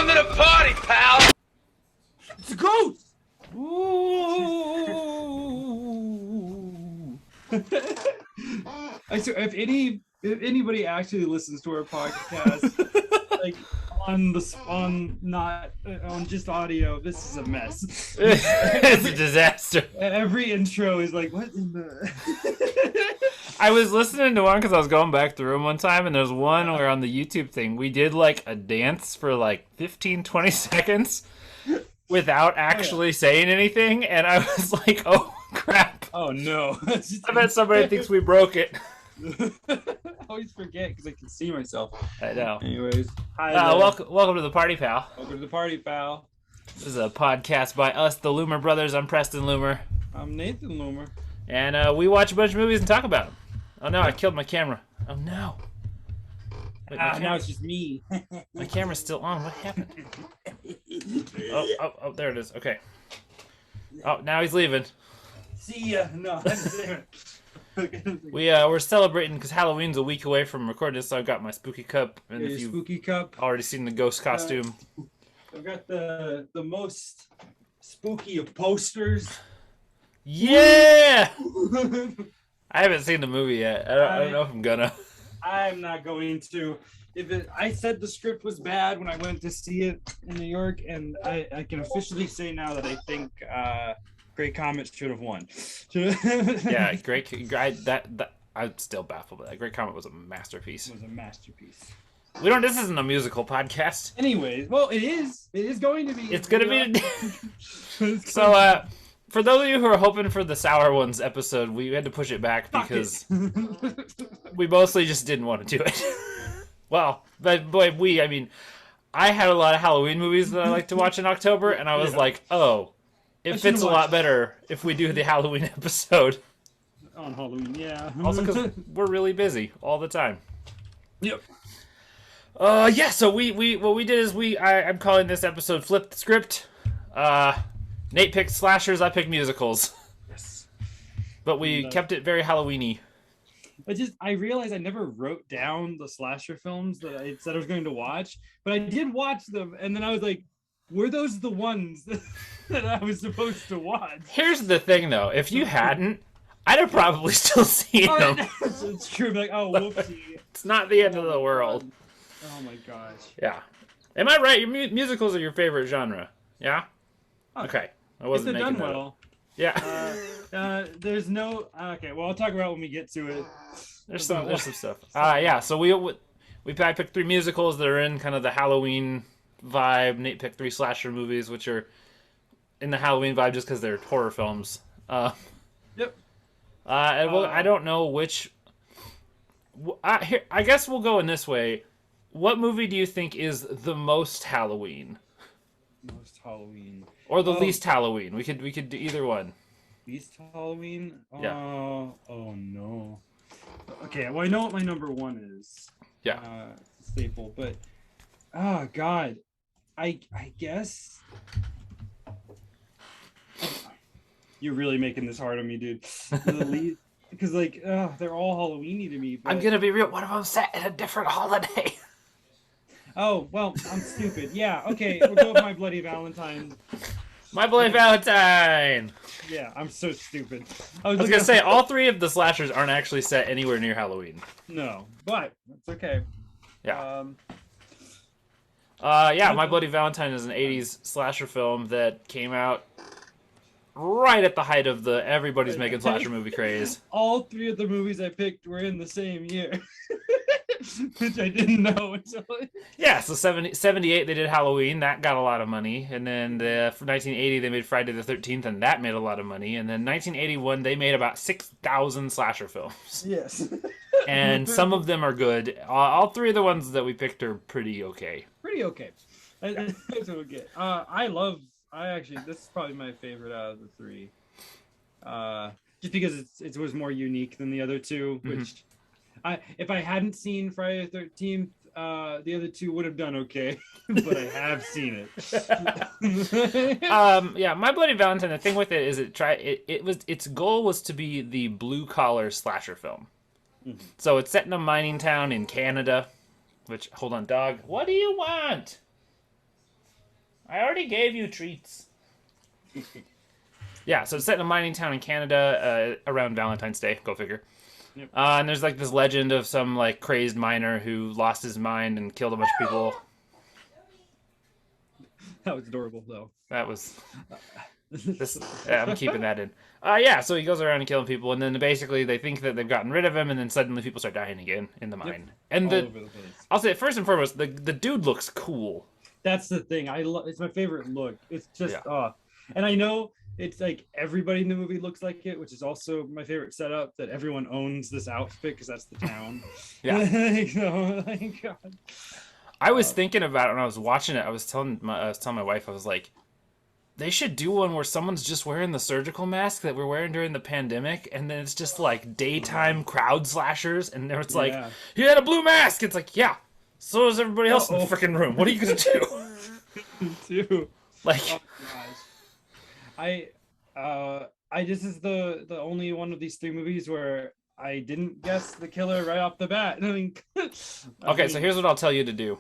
to the party, pal! It's a ghost! Ooh. I swear, if anybody actually listens to our podcast, like on just audio, this is a mess. It's a disaster. Every intro is like, what in the? I was listening to one because I was going back through them one time, and there's one where on the YouTube thing we did like a dance for like 15-20 seconds without actually saying anything, and I was like, oh crap. Oh no. I bet somebody thinks we broke it. I always forget because I can see myself. I know. Anyways, hi. Welcome to the party, pal. Welcome to the party, pal. This is a podcast by us, the Loomer Brothers. I'm Preston Loomer. I'm Nathan Loomer. And we watch a bunch of movies and talk about them. Oh no, I killed my camera. Oh no. Wait, Now it's just me. My camera's still on. What happened? Oh, there it is. Okay. Oh, now he's leaving. See ya. No, I'm there. We're celebrating because Halloween's a week away from recording this, so I've got my spooky cup. And if you've spooky cup. already seen the ghost costume. I've got the most spooky of posters. Yeah! I haven't seen the movie yet. I don't know if I'm gonna. I'm not going to. I said the script was bad when I went to see it in New York, and I can officially say now that I think Great Comet should have won. Yeah, I'm still baffled by that. Great Comet was a masterpiece. It was a masterpiece. This isn't a musical podcast. Anyways, well, it is. It is going to be. It's going to be. So, for those of you who are hoping for the Sour Ones episode, we had to push it back because we mostly just didn't want to do it. Well, but boy, I mean, I had a lot of Halloween movies that I like to watch in October, and I was like, oh, it fits a lot better if we do the Halloween episode. On Halloween, yeah. Also because we're really busy all the time. Yep. Yeah, so what we did is I'm calling this episode Flip the Script. Nate picked slashers, I picked musicals. Yes. But we kept it very Halloween-y. I realized I never wrote down the slasher films that I said I was going to watch, but I did watch them, and then I was like, were those the ones that I was supposed to watch? Here's the thing, though. If you hadn't, I'd have probably still seen them. It's true. Like, oh, whoopsie. It's not the end of the world. Oh, my gosh. Yeah. Am I right? Your musicals are your favorite genre? Yeah? Okay. I wasn't if they're making done that well. up. Yeah. There's no... Okay, well, I'll talk about it when we get to it. There's some stuff. Yeah, so I picked 3 musicals that are in kind of the Halloween vibe. Nate picked 3 slasher movies, which are in the Halloween vibe just because they're horror films. Yep. I don't know which... I guess we'll go in this way. What movie do you think is the most Halloween? Most Halloween. Or the least Halloween? We could do either one. Least Halloween? Yeah. Oh no. Okay, well I know what my number 1 is. Yeah. Staple, but oh god. I guess you're really making this hard on me, dude. Because like they're all Halloweeny to me. But... I'm gonna be real. One of them set in a different holiday. Oh well, I'm stupid. Yeah, okay, we'll go with My Bloody Valentine. My Bloody Valentine. Yeah, I'm so stupid. I was gonna say all 3 of the slashers aren't actually set anywhere near Halloween. No, but that's okay. Yeah. My Bloody Valentine is an 80s slasher film that came out right at the height of the everybody's making slasher movie craze. All 3 of the movies I picked were in the same year. Which I didn't know until... Yeah, so 78 they did Halloween, that got a lot of money, and then for 1980 they made Friday the 13th, and that made a lot of money, and then 1981 they made about 6,000 slasher films. Yes. And some of them are good. All 3 of the ones that we picked are pretty okay. Pretty okay. That's what we get. This is probably my favorite out of the 3. Just because it was more unique than the other 2, which... if I hadn't seen Friday the 13th, the other 2 would have done okay, but I have seen it. Yeah, My Bloody Valentine. The thing with it is its goal was to be the blue collar slasher film. Mm-hmm. So it's set in a mining town in Canada. Which, hold on, dog. What do you want? I already gave you treats. Yeah, so it's set in a mining town in Canada around Valentine's Day. Go figure. Yep. And there's like this legend of some like crazed miner who lost his mind and killed a bunch of people. That was adorable, though. That was... Yeah, I'm keeping that in. Yeah, so he goes around and killing people, and then basically they think that they've gotten rid of him, and then suddenly people start dying again in the mine. Yep. And All over the place. I'll say, first and foremost, the dude looks cool. That's the thing. It's my favorite look. It's just and I know it's like everybody in the movie looks like it, which is also my favorite setup. That everyone owns this outfit because that's the town. Yeah. God. I was thinking about it when I was watching it. I was telling my wife, I was like, they should do one where someone's just wearing the surgical mask that we're wearing during the pandemic, and then it's just like daytime crowd slashers, and there it's like, he had a blue mask. It's like, yeah, so is everybody else in the freaking room. What are you gonna do? Like, oh gosh, this is the only one of these three movies where I didn't guess the killer right off the bat. I mean, okay, so here's what I'll tell you to do.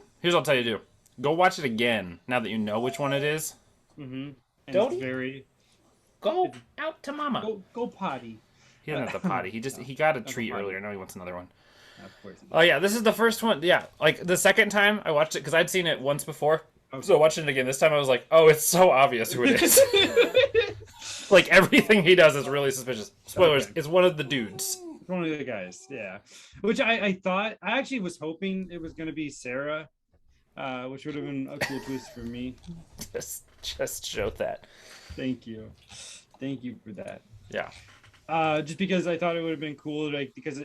Go watch it again now that you know which one it is. Mm-hmm. Don't go out to mama. Go potty. He doesn't have the potty. He got a treat earlier. Now he wants another one. Of course. Oh yeah, this is the first one. Yeah, like the second time I watched it because I'd seen it once before. Okay. So watching it again this time, I was like, oh, it's so obvious who it is. Like everything he does is really suspicious. Spoilers. Okay. It's one of the dudes. One of the guys. Yeah. Which I thought I actually was hoping it was going to be Sarah. Which would have been a cool twist for me. Just show that. Thank you for that. Yeah. Just because I thought it would have been cool, like because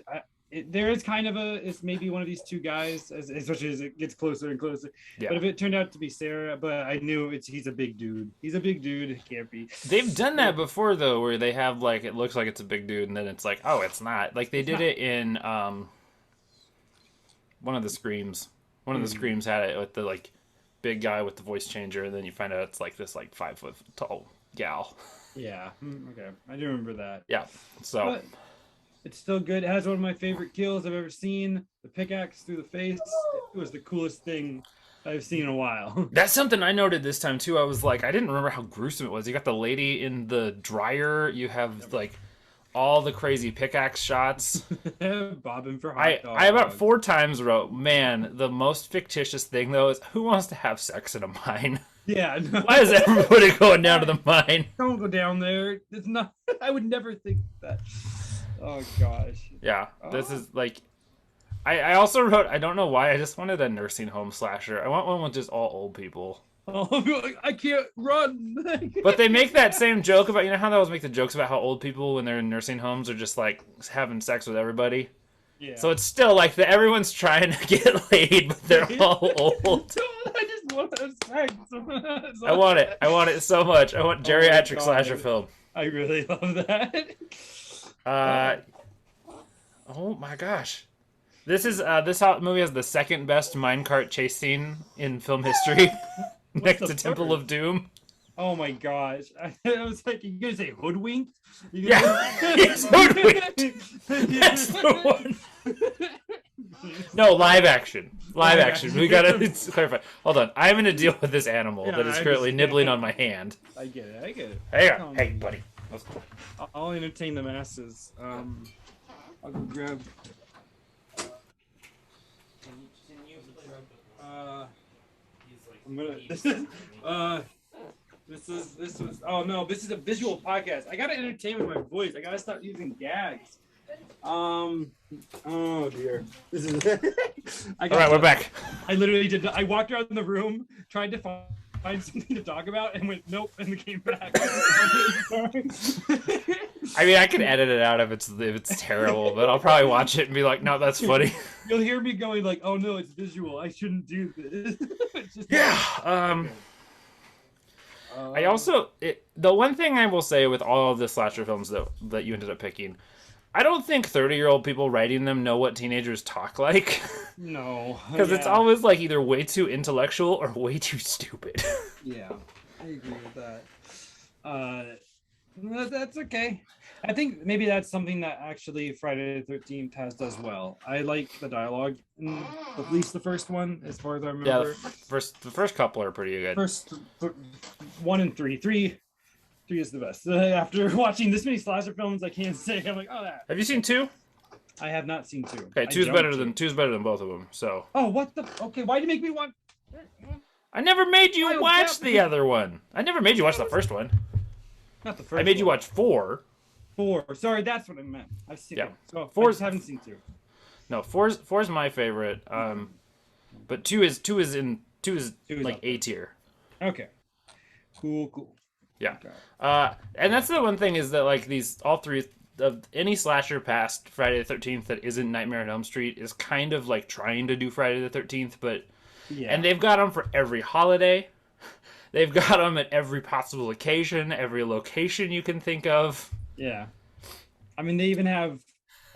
there is kind of it's maybe one of these two guys, especially as it gets closer and closer. Yeah. But if it turned out to be Sarah, but I knew he's a big dude. He's a big dude. It can't be. They've done that before though, where they have like it looks like it's a big dude, and then it's like, oh, it's not. Like they did it in one of the Screams. One of the Screams had it with the like big guy with the voice changer, and then you find out it's like this like 5 foot tall gal. Yeah. Okay. I do remember that. Yeah. So but it's still good. It has one of my favorite kills I've ever seen. The pickaxe through the face. It was the coolest thing I've seen in a while. That's something I noted this time too. I was like, I didn't remember how gruesome it was. You got the lady in the dryer. You have like all the crazy pickaxe shots. Bobbing for hot dogs. I about 4 times wrote, man, the most fictitious thing though is who wants to have sex in a mine? Yeah. No. Why is everybody going down to the mine? Don't go down there. It's not. I would never think that. Oh gosh. Yeah. This is like. I also wrote. I don't know why. I just wanted a nursing home slasher. I want one with just all old people. Oh, I can't run. But they make that same joke about, you know how they always make the jokes about how old people when they're in nursing homes are just like having sex with everybody? Yeah. So it's still like everyone's trying to get laid, but they're all old. I just want sex. I want it. I want it so much. I want geriatric slasher film. I really love that. Oh my gosh. This movie has the second best minecart chase scene in film history. Next to Temple of Doom. Oh my gosh. I was like, you gonna say hoodwinked? Yeah, it's hoodwinked. That's the one. No, live action. Live action. We gotta clarify. Hold on. I'm gonna deal with this animal that is currently nibbling on my hand. I get it. Hey, buddy. That's cool. I'll entertain the masses. I'll go grab... I'm gonna. This was. Oh no! This is a visual podcast. I gotta entertain with my voice. I gotta stop using gags. Oh dear. This is. All right, we're back. I literally did. I walked around the room, tried to find something to talk about, and went nope, and then came back. I mean, I can edit it out if it's terrible, but I'll probably watch it and be like, no, that's funny. You'll hear me going like, oh no, it's visual. I shouldn't do this. Yeah. I also the one thing I will say with all of the slasher films that you ended up picking, I don't think 30-year-old people writing them know what teenagers talk like. No. Because it's always like either way too intellectual or way too stupid. Yeah, I agree with that. That's okay. I think maybe that's something that actually Friday the 13th does well. I like the dialogue in at least the first one, as far as I Yeah, remember. the first couple are pretty good. First, 1 and 3 is the best. After watching this many slasher films, I can't say I'm like, oh, that. Have you seen 2? I have not seen 2. Okay, two's better than both of them. So. Oh, what the? Okay, why do you make me want? I never made you watch the other one. I never made you watch the first one. Not the first. I made you watch 4. 4. Sorry, that's what I meant. I've seen. Yeah. It. So 4. I just haven't seen 2. No, 4's my favorite. But 2 is like A tier. Okay. Cool. Yeah. Okay. And that's the one thing is that like all three of any slasher past Friday the 13th that isn't Nightmare on Elm Street is kind of like trying to do Friday the 13th, but and they've got them for every holiday. They've got them at every possible occasion, every location you can think of. Yeah. I mean, they even have,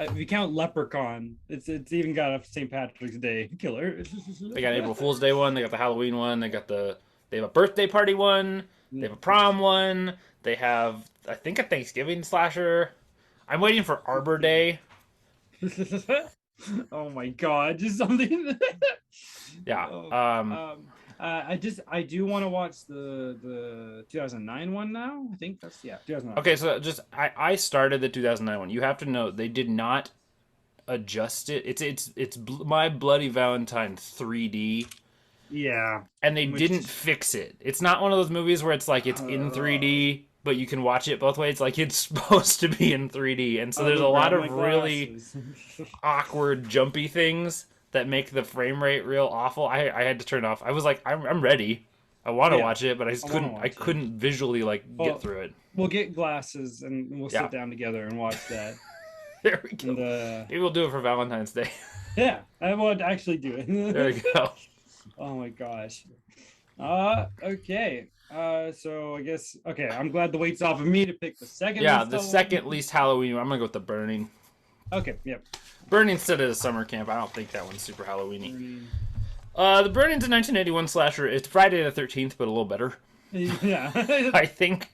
if you count Leprechaun, it's even got a St. Patrick's Day killer. They got April Fool's Day one. They got the Halloween one. They have a birthday party one. They have a prom one. They have, I think, a Thanksgiving slasher. I'm waiting for Arbor Day. Oh my God, just something. Yeah. I do want to watch the 2009 one now. I think that's 2009. Okay, so I started the 2009 one. You have to know they did not adjust it. It's My Bloody Valentine 3D. Yeah. And they didn't fix it. It's not one of those movies where it's like it's in 3D, but you can watch it both ways. Like it's supposed to be in 3D, and so there's a lot of really awkward, jumpy things that make the frame rate real awful. I had to turn it off. I was like, I'm ready. I want to watch it, but I couldn't visually get through it. We'll get glasses and we'll sit down together and watch that. There we go. Maybe we'll do it for Valentine's Day. Yeah, I would actually do it. There we go. Oh my gosh. Okay. So I guess I'm glad the weight's off of me to pick the second. Yeah, the second least Halloween. I'm gonna go with the Burning. Okay. Yep. Burning instead of the Summer Camp. I don't think that one's super Halloweeny. The Burning's a 1981 slasher. It's Friday the 13th, but a little better. Yeah. I think.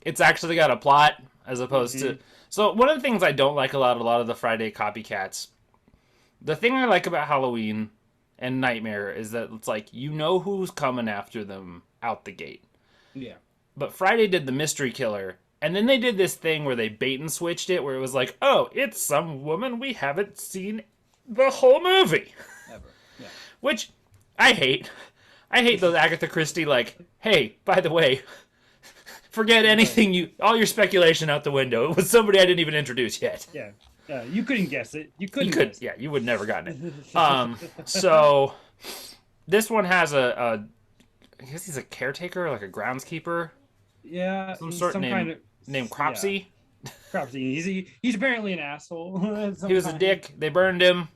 It's actually got a plot as opposed to. So one of the things I don't like a lot of the Friday copycats. The thing I like about Halloween and Nightmare is that it's like you know who's coming after them out the gate. Yeah. But Friday did the mystery killer, and then they did this thing where they bait and switched it, where it was like, oh, it's some woman we haven't seen the whole movie. Ever. Yeah. Which I hate. I hate those Agatha Christie like, hey, by the way, forget anything all your speculation out the window. It was somebody I didn't even introduce yet. Yeah. Yeah, you couldn't guess it. You couldn't. Guess yeah, you would never gotten it. So this one has I guess he's a caretaker, like a groundskeeper. Yeah, some named Cropsy. Yeah. Cropsy. He's apparently an asshole. He was a dick. They burned him.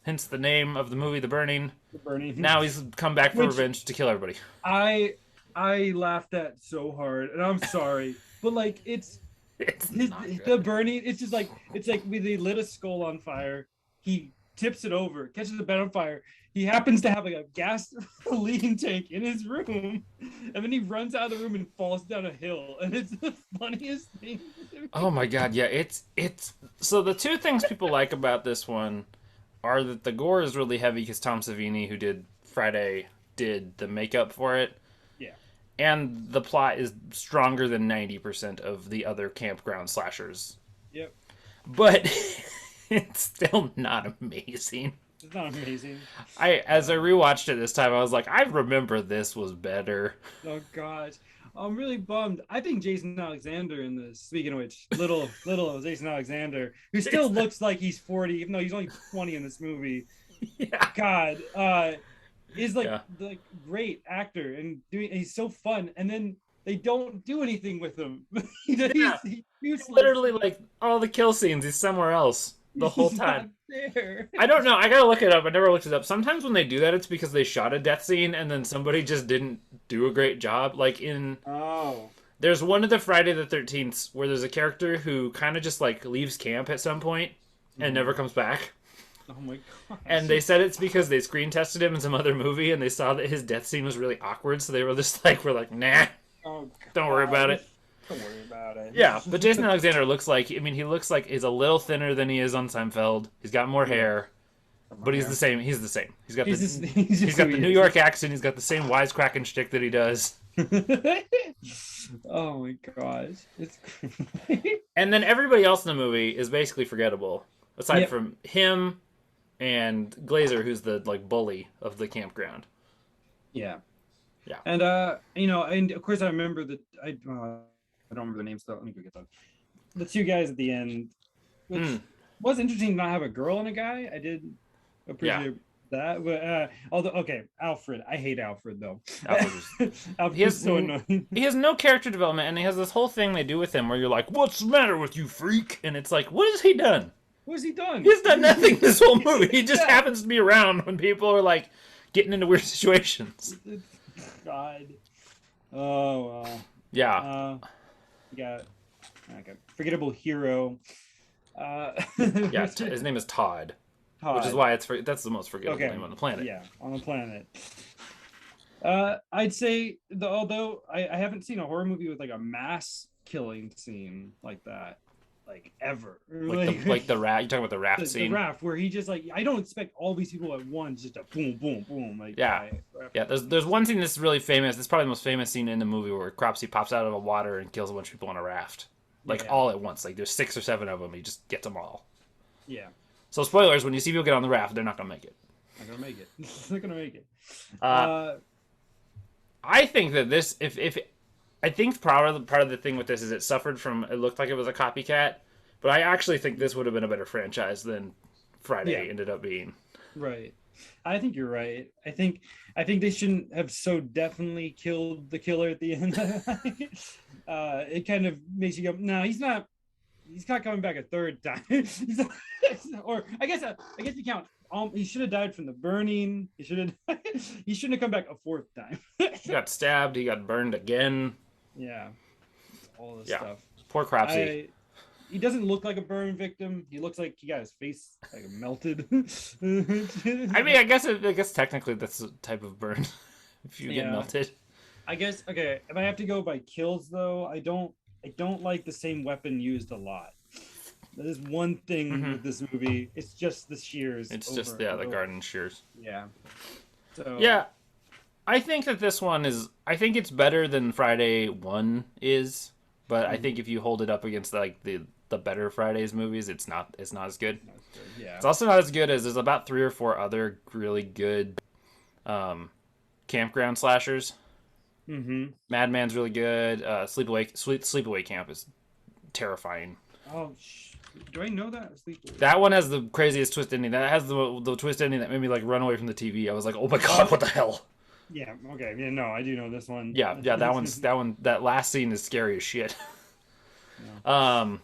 Hence the name of the movie, The Burning. The Burning. Now he's come back for revenge to kill everybody. I laughed at so hard, and I'm sorry, but like it's the Burning. It's just like they lit a skull on fire. He tips it over, catches the bed on fire. He happens to have like a gasoline tank in his room, and then he runs out of the room and falls down a hill. And it's the funniest thing. Oh my God! Yeah, it's so the two things people like about this one are that the gore is really heavy because Tom Savini, who did Friday, did the makeup for it. Yeah. And the plot is stronger than 90% of the other campground slashers. Yep. But it's still not amazing. It's not amazing. As I rewatched it this time, I was like, I remember this was better. Oh gosh. I'm really bummed. I think Jason Alexander in this, speaking of which, little Jason Alexander, who still looks like he's 40, even though he's only 20 in this movie. Yeah. God. Is the great actor and he's so fun, and then they don't do anything with him. He's literally like all the kill scenes. He's somewhere else the whole time. Not there. I don't know. I gotta look it up. I never looked it up. Sometimes when they do that, it's because they shot a death scene and then somebody just didn't do a great job. Like there's one of the Friday the 13th where there's a character who kind of just like leaves camp at some point and never comes back. Oh my god! And they said it's because they screen tested him in some other movie, and they saw that his death scene was really awkward, so they were just like, "We're like, nah, don't worry about it." Don't worry about about it. Yeah, but Jason Alexander looks like, I mean, he looks like he's a little thinner than he is on Seinfeld. He's got more hair, but he's the same. He's the same. He's got the New York accent. He's got the same wisecracking shtick that he does. Oh my gosh, it's and then everybody else in the movie is basically forgettable, aside from him and Glazer, who's the like bully of the campground. Yeah. And and of course I remember that I don't remember the names though. Let me go get them. The two guys at the end, which was interesting to not have a girl and a guy. I did appreciate that, but although Alfred, I hate Alfred though. Alfred's so annoying. He has no character development, and he has this whole thing they do with him where you're like, "What's the matter with you, freak?" And it's like, "What has he done? What has he done? He's done nothing this whole movie. He just happens to be around when people are like getting into weird situations." God. Oh wow. Yeah. Forgettable hero. Yeah, his name is Todd. Which is why that's the most forgettable name on the planet. Yeah, on the planet. I'd say although I haven't seen a horror movie with like a mass killing scene like that, like ever. Like the raft. You talking about the raft scene? The raft where he just like, I don't expect all these people at once, just a boom, boom, boom. Like yeah. There's one scene that's really famous. It's probably the most famous scene in the movie where Cropsey pops out of the water and kills a bunch of people on a raft, all at once. Like there's 6 or 7 of them. He just gets them all. Yeah. So spoilers: when you see people get on the raft, they're not gonna make it. Not gonna make it. Not gonna make it. I think that this, I think Prowler, part of the thing with this is it suffered from, it looked like it was a copycat, but I actually think this would have been a better franchise than Friday ended up being. Right. I think you're right. I think they shouldn't have so definitely killed the killer at the end. It kind of makes you go, no, he's not coming back a third time. Or I guess you count. He should have died from the burning. He shouldn't have come back a 4th time. He got stabbed. He got burned again. Yeah, all this stuff. Poor Cropsey. He doesn't look like a burn victim. He looks like he got his face like melted. I mean, I guess technically that's a type of burn. If you get melted. I guess if I have to go by kills though, I don't like the same weapon used a lot. That is one thing with this movie. It's just the shears. It's just the garden shears. Yeah. So yeah, I think that this one is. I think it's better than Friday 1 is, but I think if you hold it up against like the better Fridays movies, it's not as good. Yeah. It's also not as good as there's about 3 or 4 other really good campground slashers. Mm-hmm. Madman's really good. Sleepaway Camp is terrifying. Oh, do I know that? That one has the craziest twist ending. That has the twist ending that made me like run away from the TV. I was like, oh my god, what the hell? Yeah. Okay. Yeah. No, I do know this one. Yeah. That last scene is scary as shit. Yeah.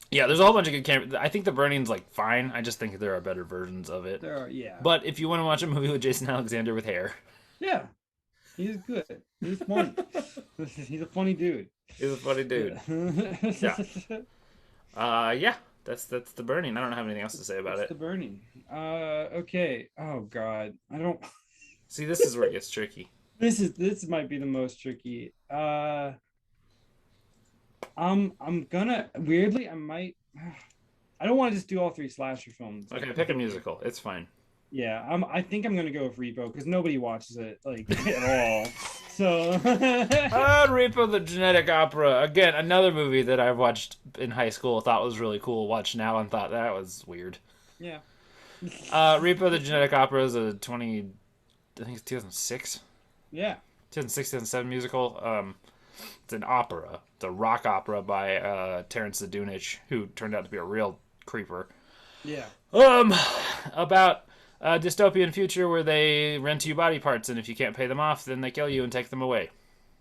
There's a whole bunch of good camp. I think the burning's like fine. I just think there are better versions of it. There are. Yeah. But if you want to watch a movie with Jason Alexander with hair, yeah, he's good. He's funny. He's a funny dude. He's a funny dude. Yeah. That's the burning. I don't have anything else to say about it. The burning. Okay. Oh god. I don't. See, this is where it gets tricky. This might be the most tricky. I'm gonna weirdly. I might. I don't want to just do all 3 slasher films. Okay, pick a musical. It's fine. Yeah, I think I'm gonna go with Repo because nobody watches it like at all. So Repo the Genetic Opera. Again, another movie that I watched in high school, thought was really cool, watched now and thought that was weird. Yeah. Repo the Genetic Opera is I think it's 2006. Yeah. 2006, 2007 musical. It's an opera. It's a rock opera by Terrence Zadunich, who turned out to be a real creeper. Yeah. About a dystopian future where they rent you body parts, and if you can't pay them off, then they kill you and take them away.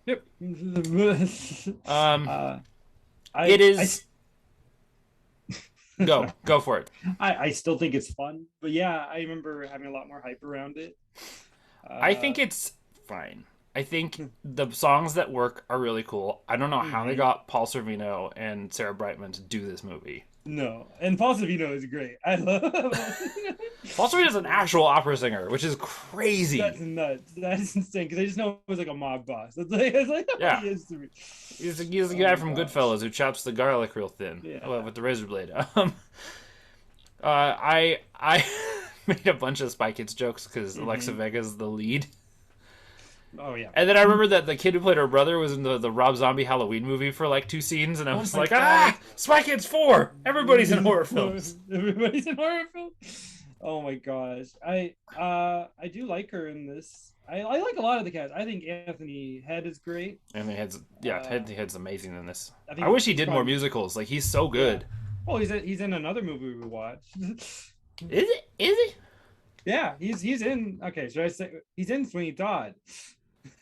Yep. It is. Go for it. I still think it's fun, but yeah, I remember having a lot more hype around it. I think it's fine. I think the songs that work are really cool. I don't know how they got Paul Sorvino and Sarah Brightman to do this movie. No, and Paul Savino is great. I love. Paul Sorvino is an actual opera singer, which is crazy. That's nuts. That's insane because I just know it was like a mob boss. It's like Yeah. he is to me. He's the guy from Goodfellas who chops the garlic real thin with the razor blade. I made a bunch of Spy Kids jokes because Alexa Vega's the lead. Oh yeah. And then I remember that the kid who played her brother was in the Rob Zombie Halloween movie for like 2 scenes, and I was like, Spy Kids 4! Everybody's in horror films. Everybody's in horror films. Oh my gosh. I do like her in this. I like a lot of the cast. I think Anthony Head is great. Anthony Head's amazing in this. I wish he did more musicals. Like, he's so good. Yeah. Oh, he's in another movie we watched. Is he? Yeah, he's in. Okay, should I say he's in Sweeney Todd?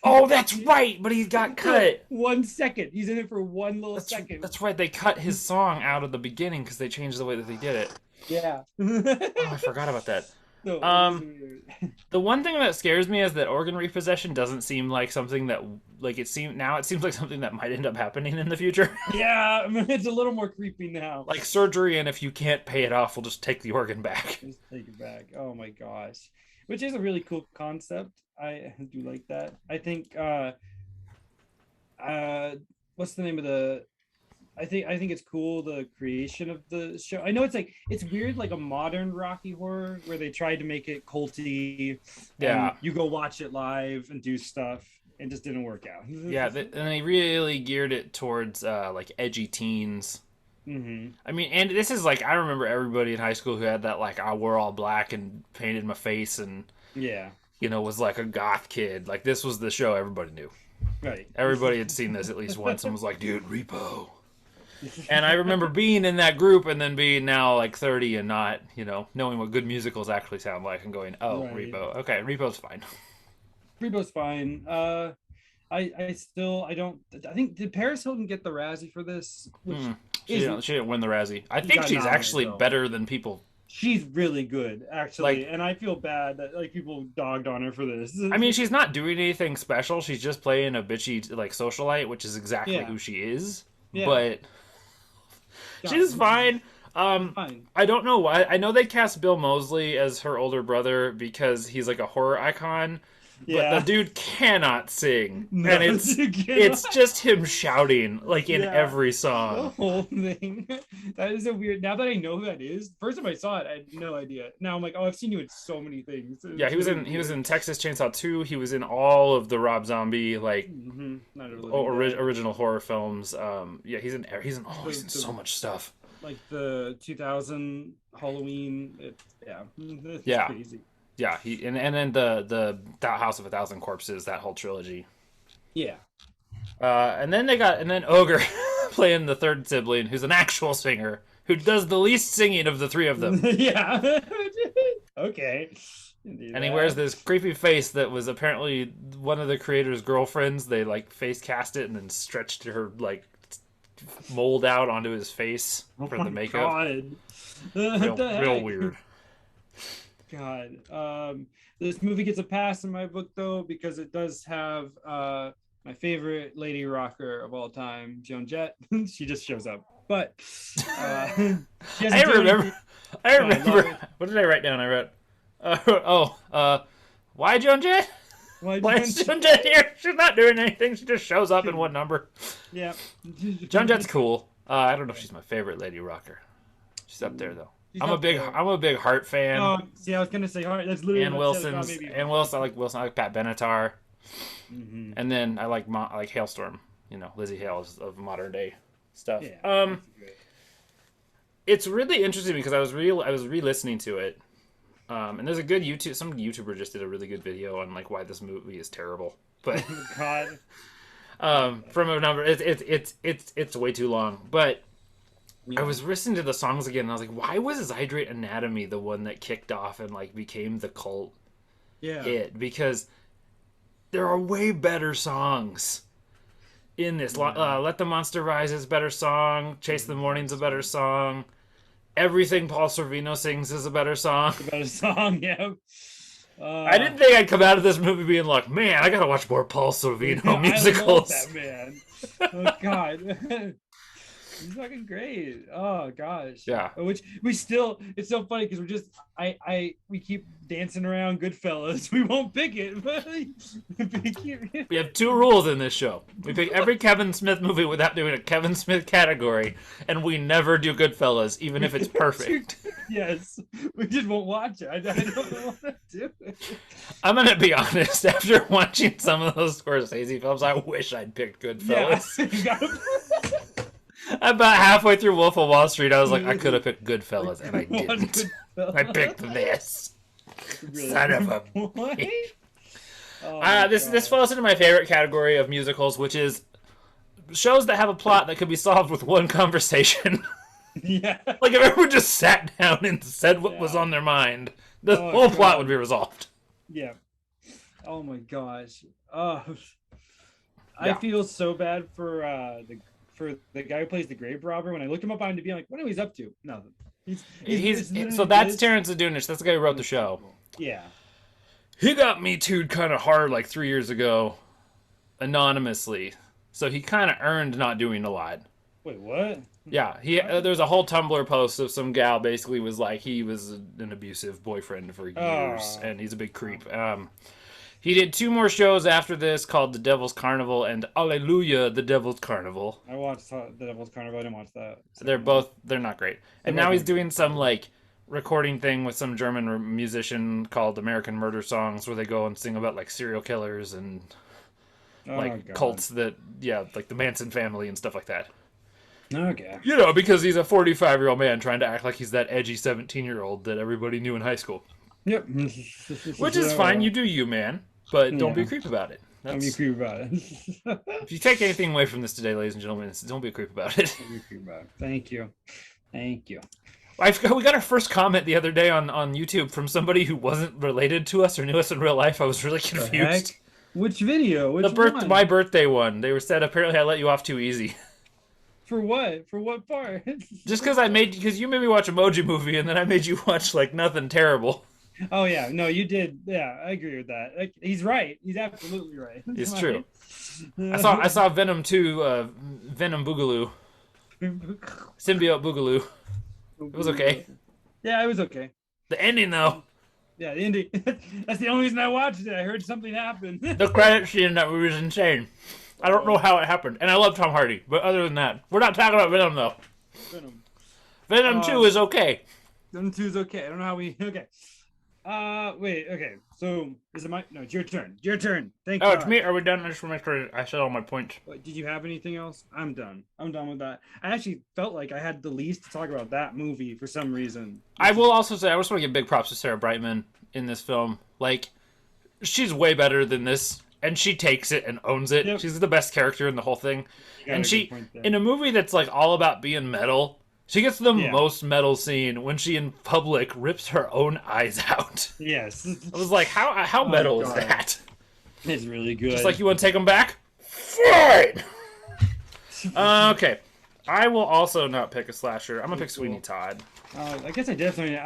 Oh, that's right, but he got cut. 1 second. He's in it for one little second. That's right. They cut his song out of the beginning because they changed the way that they did it. Yeah. Oh, I forgot about that. No, the one thing that scares me is that organ repossession doesn't seem like something that it seems like something that might end up happening in the future. Yeah, it's a little more creepy now. Like surgery, and if you can't pay it off, we'll just take the organ back. Just take it back. Oh my gosh. Which is a really cool concept. I do like that. I think what's the name of the I think it's cool the creation of the show. I know it's weird like a modern Rocky Horror where they tried to make it culty. Yeah. You go watch it live and do stuff and just didn't work out. Yeah, and they really geared it towards like edgy teens. Mm-hmm. I mean, and this is like I remember everybody in high school who had that like I wore all black and painted my face and yeah, was like a goth kid. Like this was the show everybody knew. Right. Everybody had seen this at least once and was like, dude, Repo. And I remember being in that group and then being now like 30 and not, knowing what good musicals actually sound like and going, oh, right. Repo. Okay, Repo's fine. Repo's fine. I think did Paris Hilton get the Razzie for this? She didn't win the Razzie. I think she's actually better than people. She's really good, actually, and I feel bad that like people dogged on her for this. I mean, she's not doing anything special. She's just playing a bitchy like socialite, which is exactly who she is. Yeah. But she's fine. Fine. I don't know why. I know they cast Bill Moseley as her older brother because he's like a horror icon. Yeah. But the dude cannot sing. No, and it's just him shouting like in every song. The whole thing. That is a weird. Now that I know who that is, first time I saw it, I had no idea. Now I'm like, oh, I've seen you in so many things. Yeah, he was in Texas Chainsaw 2. He was in all of the Rob Zombie original horror films. Yeah, he's in so much stuff. Like the 2000 Halloween. It's crazy. Yeah, and then the House of a Thousand Corpses, that whole trilogy. Yeah. And then Ogre playing the third sibling, who's an actual singer, who does the least singing of the three of them. Yeah. Okay. And he wears this creepy face that was apparently one of the creator's girlfriends. They like face cast it and then stretched her like mold out onto his face for the makeup. God. Real weird. God, this movie gets a pass in my book though because it does have my favorite lady rocker of all time, Joan Jett. She just shows up, but I remember. What did I write down? I wrote, why Joan Jett? Why is Joan Jett here? She's not doing anything. She just shows up in one number. Yeah, Joan Jett's cool. I don't know if she's my favorite lady rocker. She's up there though. I'm a big Hart fan. Oh, see, I was gonna say Hart. That's literally Ann Wilson. I like Wilson. I like Pat Benatar. Mm-hmm. And then I like Hailstorm. Lizzie Hale of modern day stuff. Yeah, it's really interesting because I was re-listening to it, and there's a good some YouTuber just did a really good video on like why this movie is terrible. But God, from a number, it's way too long, but. Yeah. I was listening to the songs again, and I was like, why was Zydrate Anatomy the one that kicked off and like became the cult hit? Because there are way better songs in this. Let the Monster Rise is a better song. Chase the Morning's a better song. Everything Paul Sorvino sings is a better song. A better song, yeah. I didn't think I'd come out of this movie being like, man, I gotta watch more Paul Sorvino musicals. I love that man. Oh, God. He's fucking great. Oh gosh. Yeah. Which it's so funny because we're just we keep dancing around Goodfellas. We won't pick it, but We have 2 rules in this show. We pick every Kevin Smith movie without doing a Kevin Smith category, and we never do Goodfellas, even if it's perfect. Yes, we just won't watch it. I don't want to do it. I'm gonna be honest. After watching some of those Scorsese films, I wish I'd picked Goodfellas. Yeah. About halfway through Wolf of Wall Street, I was like, I could have picked Goodfellas, and I didn't. I picked this. Really? Son of a. What? This falls into my favorite category of musicals, which is shows that have a plot that could be solved with one conversation. Yeah. Like if everyone just sat down and said what was on their mind, the whole plot would be resolved. Yeah. Oh my gosh. I feel so bad for the guy who plays the grave robber. When I look him up on IMDb, I'm like, what are he's up to? Nothing. So that's Terrence Adonis. That's the guy who wrote the show. Yeah. He got Me Too'd kind of hard like 3 years ago, anonymously. So he kind of earned not doing a lot. Wait, what? Yeah, there's a whole Tumblr post of some gal basically was like he was an abusive boyfriend for years, and he's a big creep. He did 2 more shows after this called The Devil's Carnival and Alleluia, The Devil's Carnival. I watched The Devil's Carnival. I didn't watch that. They're not great. And now he's doing some like recording thing with some German musician called American Murder Songs, where they go and sing about like serial killers and cults that, like the Manson family and stuff like that. Okay. You know, because he's a 45-year-old man trying to act like he's that edgy 17-year-old that everybody knew in high school. Yep. Which is fine. You do you, man. But don't be a creep about it. Don't be a creep about it. If you take anything away from this today, ladies and gentlemen, don't be a creep about it. Don't be a creep about it. Thank you. Thank you. We got our first comment the other day on YouTube from somebody who wasn't related to us or knew us in real life. I was really confused. Which video? My birthday one. They said apparently I let you off too easy. For what? For what part? Just because you made me watch Emoji Movie and then I made you watch like Nothing Terrible. Oh yeah, no, you did. Yeah, I agree with that. Like, he's right. He's absolutely right. It's true. I saw Venom 2, Venom Boogaloo, Symbiote Boogaloo. It was okay. Yeah, it was okay. The ending though. Yeah, the ending. That's the only reason I watched it. I heard something happen. The credit scene in that movie is insane. I don't know how it happened, and I love Tom Hardy. But other than that, we're not talking about Venom though. Venom 2 is okay. Venom 2 is okay. I don't know how we. Okay. Wait, okay. So, is it my... No, it's your turn. Your turn. Thank you. Oh, it's me? Are we done? I just want to make sure I said all my points. Did you have anything else? I'm done. I'm done with that. I actually felt like I had the least to talk about that movie for some reason. I will also say, I just want to give big props to Sarah Brightman in this film. Like, she's way better than this, and she takes it and owns it. Yep. She's the best character in the whole thing. And she, in a movie that's like all about being metal... She gets the most metal scene when she, in public, rips her own eyes out. Yes. I was like, how metal is that? It's really good. Just like, you want to take them back? Fine! Okay. I will also not pick a slasher. I'm going to pick Sweeney Todd. I guess I definitely...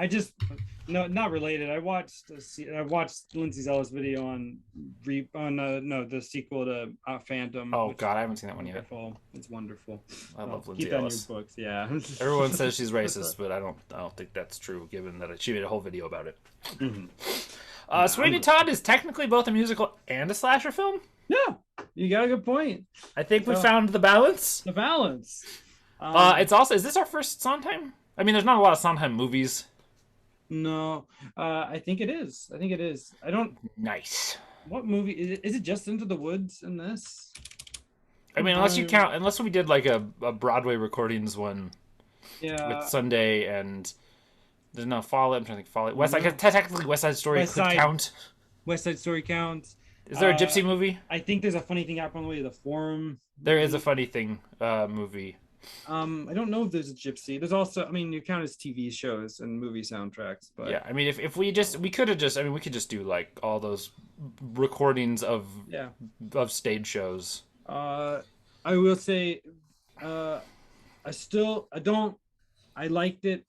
No, not related. I watched Lindsay Zella's video on the sequel to Phantom. Oh God, I haven't seen that one yet. It's wonderful. I love Lindsay Keep that in Ellis. your books, yeah. Everyone says she's racist, but I don't think that's true, given that she made a whole video about it. Mm-hmm. Sweeney Todd is technically both a musical and a slasher film. Yeah, you got a good point. I think we found the balance. The balance. It's also, is this our first Sondheim? I mean, there's not a lot of Sondheim movies. No, I think it is. I don't. Nice. What movie is it? Just Into the Woods in this? I mean, unless we did like a Broadway recordings one. Yeah. With Sunday and there's no Fall. I'm trying to think. Fall. Technically, West Side Story could count. West Side Story counts. Is there a gypsy movie? I think there's a funny thing happening on the way to the Forum. There is a funny thing movie. I don't know if there's a gypsy. There's also, I mean, you count as TV shows and movie soundtracks, but yeah, I mean, if we could just do like all those recordings of stage shows. I will say, I liked it.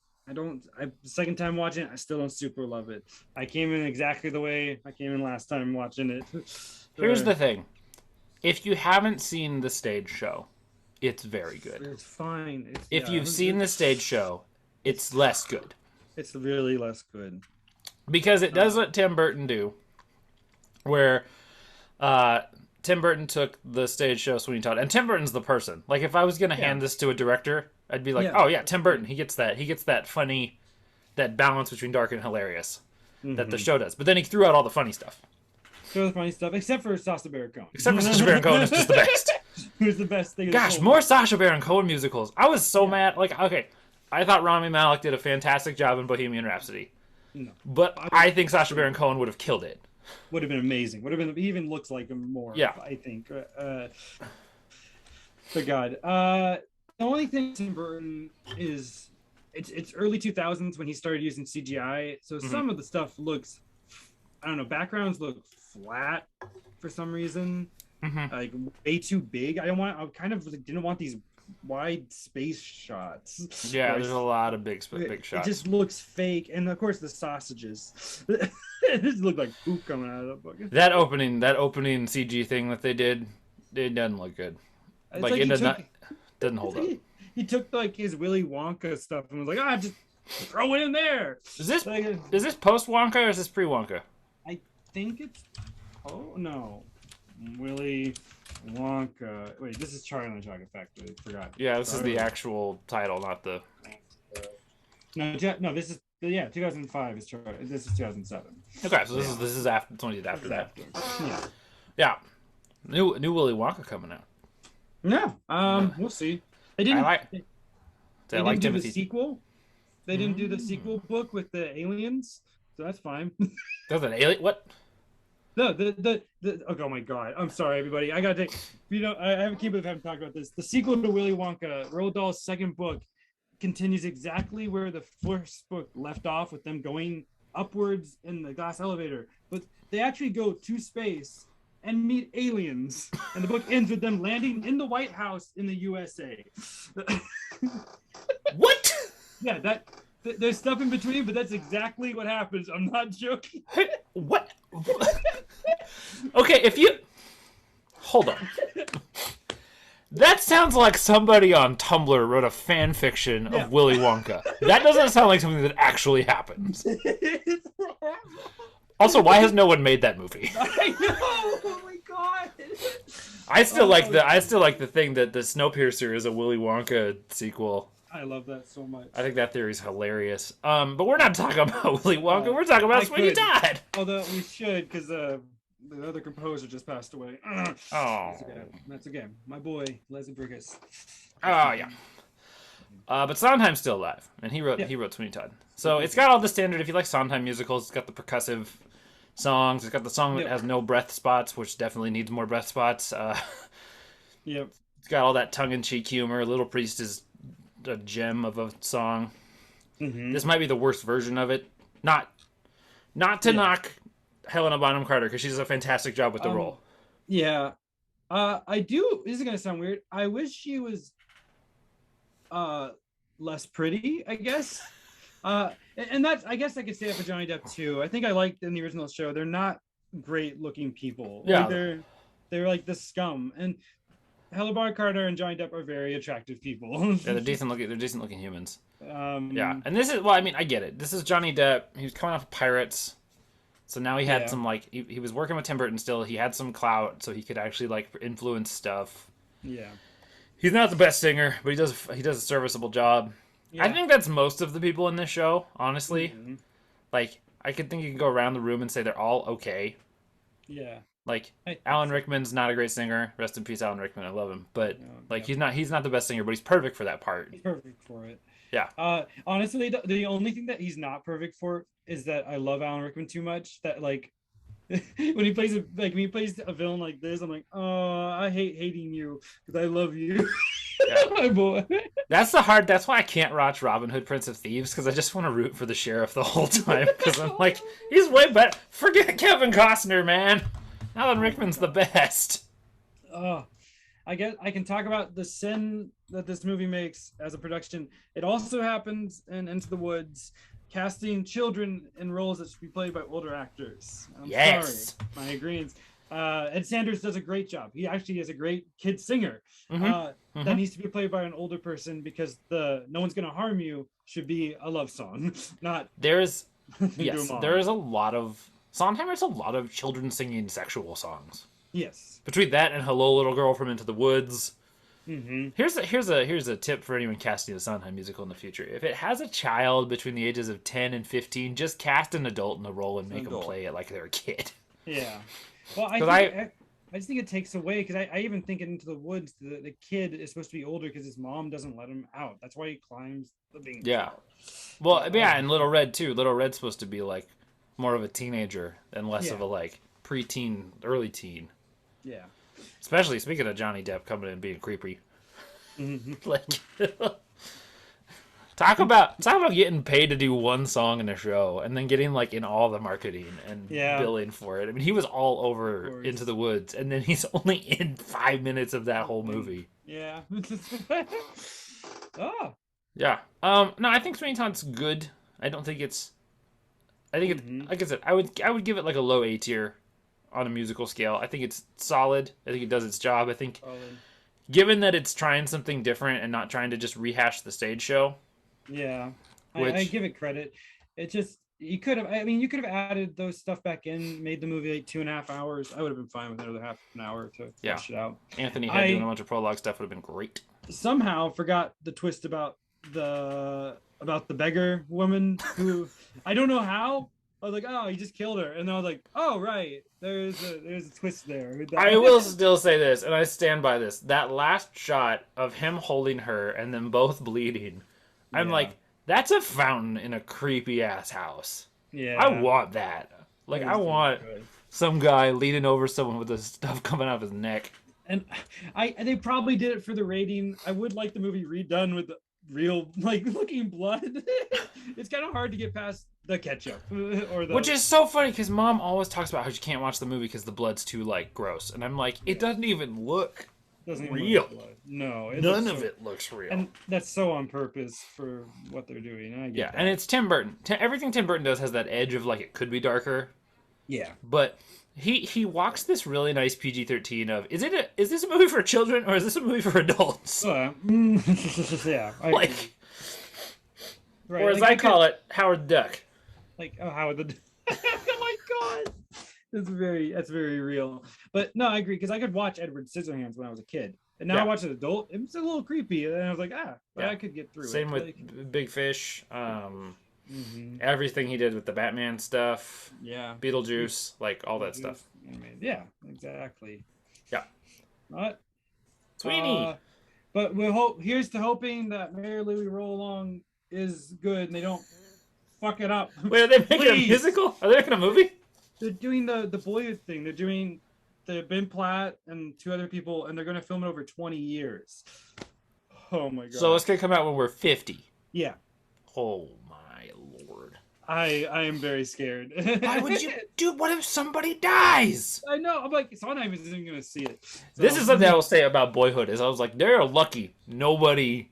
Second time watching it, I still don't super love it. I came in exactly the way I came in last time watching it. Here's the thing. If you haven't seen the stage show, it's very good. It's fine. If you've seen the stage show, it's less good. It's really less good. Because it does what Tim Burton do, where Tim Burton took the stage show Sweeney Todd, and Tim Burton's the person. Like, if I was going to hand this to a director, I'd be like, oh yeah, Tim Burton, he gets that. He gets that funny, that balance between dark and hilarious that the show does. But then he threw out all the funny stuff. Throw the funny stuff, except for Sacha Baron Cohen. Except for Sacha Baron Cohen is just the best. Who's the best thing? Gosh, more Sacha Baron Cohen musicals. I was so mad. Like, okay, I thought Rami Malek did a fantastic job in Bohemian Rhapsody. No. But I think Sacha Baron Cohen would have killed it. Would have been amazing. Would have been. He even looks like him more. Yeah, I think. But God, the only thing Tim Burton is, it's early 2000s when he started using CGI. So some of the stuff looks, I don't know, backgrounds look flat for some reason, like way too big. I kind of didn't want these wide space shots. Yeah, there's a lot of big shots. It just looks fake, and of course the sausages. It just looked like poop coming out of the bucket. That opening CG thing that they did, it doesn't look good. Like it doesn't hold up. He took like his Willy Wonka stuff and was like, just throw it in there. Is this post Wonka or is this pre Wonka? I think it's Willy Wonka. Wait, this is Charlie and the Chocolate Factory. I forgot. Yeah, this is the actual title, not the. No, this is 2005 is Charlie. This is 2007. Okay, so this is after 20 after that. Yeah. New Willy Wonka coming out. Yeah. We'll see. They didn't. They didn't do the sequel. They didn't do the sequel book with the aliens, so that's fine. There's an alien. What? No, oh my God! I'm sorry, everybody. I gotta take. I can't believe I haven't talked about this. The sequel to Willy Wonka, Roald Dahl's second book, continues exactly where the first book left off, with them going upwards in the glass elevator. But they actually go to space and meet aliens, and the book ends with them landing in the White House in the USA. What? Yeah, there's stuff in between, but that's exactly what happens. I'm not joking. What? Okay, hold on. That sounds like somebody on Tumblr wrote a fan fiction of Willy Wonka. That doesn't sound like something that actually happens. Also, why has no one made that movie? I know. Oh my God. I still like the thing that the Snowpiercer is a Willy Wonka sequel. I love that so much. I think that theory's hilarious. But we're not talking about Willy Wonka. We're talking about Sweeney Todd. Although we should, because the other composer just passed away. Oh, that's okay. My boy Leslie Brigus. Oh yeah. But Sondheim's still alive, and he wrote Sweeney Todd. So it's got all the standard. If you like Sondheim musicals, it's got the percussive songs. It's got the song that has no breath spots, which definitely needs more breath spots. Yep. It's got all that tongue-in-cheek humor. Little Priest is a gem of a song. This might be the worst version of it. Not to knock Helena Bonham Carter, because she does a fantastic job with the role. Yeah. I do. This is gonna sound weird. I wish she was less pretty, I guess. And that's, I guess I could say that for Johnny Depp too. I think I liked in the original show, they're not great looking people. Yeah. Like they're like the scum. And Helena Bonham Carter and Johnny Depp are very attractive people. Yeah, they're decent looking humans. Yeah. And this is, well, I mean, I get it. This is Johnny Depp. He was coming off of Pirates. So now he had some, like, he was working with Tim Burton still. He had some clout, so he could actually, like, influence stuff. Yeah. He's not the best singer, but he does a serviceable job. Yeah. I think that's most of the people in this show, honestly. Like, I could think you could go around the room and say they're all okay. Yeah. Like, Alan Rickman's not a great singer. Rest in peace, Alan Rickman. I love him. But, he's not the best singer, but he's perfect for that part. He's perfect for it. Yeah. Honestly, the only thing that he's not perfect for is that I love Alan Rickman too much. That, like, when he plays a villain like this, I'm like, oh, I hate hating you because I love you. Yeah. My boy. That's why I can't watch Robin Hood, Prince of Thieves, because I just want to root for the sheriff the whole time. Because I'm like, he's way better. Forget Kevin Costner, man. Alan Rickman's the best. I guess I can talk about the sin that this movie makes as a production. It also happens in Into the Woods, casting children in roles that should be played by older actors. I'm sorry, my agreement. Ed Sanders does a great job. He actually is a great kid singer. Mm-hmm. That needs to be played by an older person because the "No One's Gonna Harm You" should be a love song, not There's to a mom. there is a lot of Sondheim has a lot of children singing sexual songs. Yes. Between that and "Hello, Little Girl" from Into the Woods. Mm-hmm. Here's a tip for anyone casting a Sondheim musical in the future. If it has a child between the ages of 10 and 15, just cast an adult in the role and make them play it like they're a kid. Yeah. Well, I just think it takes away because I even think in Into the Woods the kid is supposed to be older because his mom doesn't let him out. That's why he climbs the bing. Yeah. Well, yeah, and Little Red too. Little Red's supposed to be like more of a teenager and less of a like preteen, early teen. Yeah. Especially speaking of Johnny Depp coming in and being creepy. Like, talk about getting paid to do one song in a show and then getting like in all the marketing and billing for it. I mean, he was all over Into the Woods, and then he's only in 5 minutes of that whole movie. Yeah. Oh. Yeah. No, I think Sweeney Todd's good. I don't think it's. I think it's like I said. I would give it like a low A tier on a musical scale. I think it's solid. I think it does its job. I think, given that it's trying something different and not trying to just rehash the stage show. Yeah, I give it credit. It just you could have added those stuff back in, made the movie like 2.5 hours. I would have been fine with another half an hour to flush it out. Anthony Head doing a bunch of prologue stuff would have been great. Somehow forgot the twist about the beggar woman who I don't know how. I was like, oh, he just killed her, and then I was like, oh, right, there's a twist there. I will still say this, and I stand by this. That last shot of him holding her and then both bleeding, I'm like, that's a fountain in a creepy ass house. Yeah, I want that. Like, I want some guy leaning over someone with the stuff coming out of his neck. And they probably did it for the rating. I would like the movie redone with the real like looking blood. It's kind of hard to get past the ketchup which is so funny because Mom always talks about how she can't watch the movie because the blood's too like gross, and I'm like, it doesn't even look real. No, none of it looks real, and that's so on purpose for what they're doing. I get that. And it's Tim Burton. Everything Tim Burton does has that edge of like it could be darker. Yeah, but he walks this really nice PG-13 of is this a movie for children or is this a movie for adults? Yeah, like, or as I call it, Howard the Duck. Like, oh, Howard the Duck. Oh my god, that's very real. But no, I agree because I could watch Edward Scissorhands when I was a kid, and now I watch an adult. It's a little creepy, and I was like, but I could get through it. Same with Big Fish. Everything he did with the Batman stuff, Beetlejuice, like all that stuff. Yeah, exactly. Yeah. But Sweeney. But here's to hoping that Mary Lou Roll Along is good and they don't fuck it up. Wait, are they making a musical? Are they making a movie? They're doing the Boyhood thing. They're doing Ben Platt and 2 other people, and they're going to film it over 20 years. Oh my god! So it's gonna come out when we're 50. Yeah. Oh my lord! I am very scared. Why would you, dude? What if somebody dies? I know. I'm like, Sondheim isn't gonna see it. So. This is something I will say about Boyhood. Is I was like, they're lucky nobody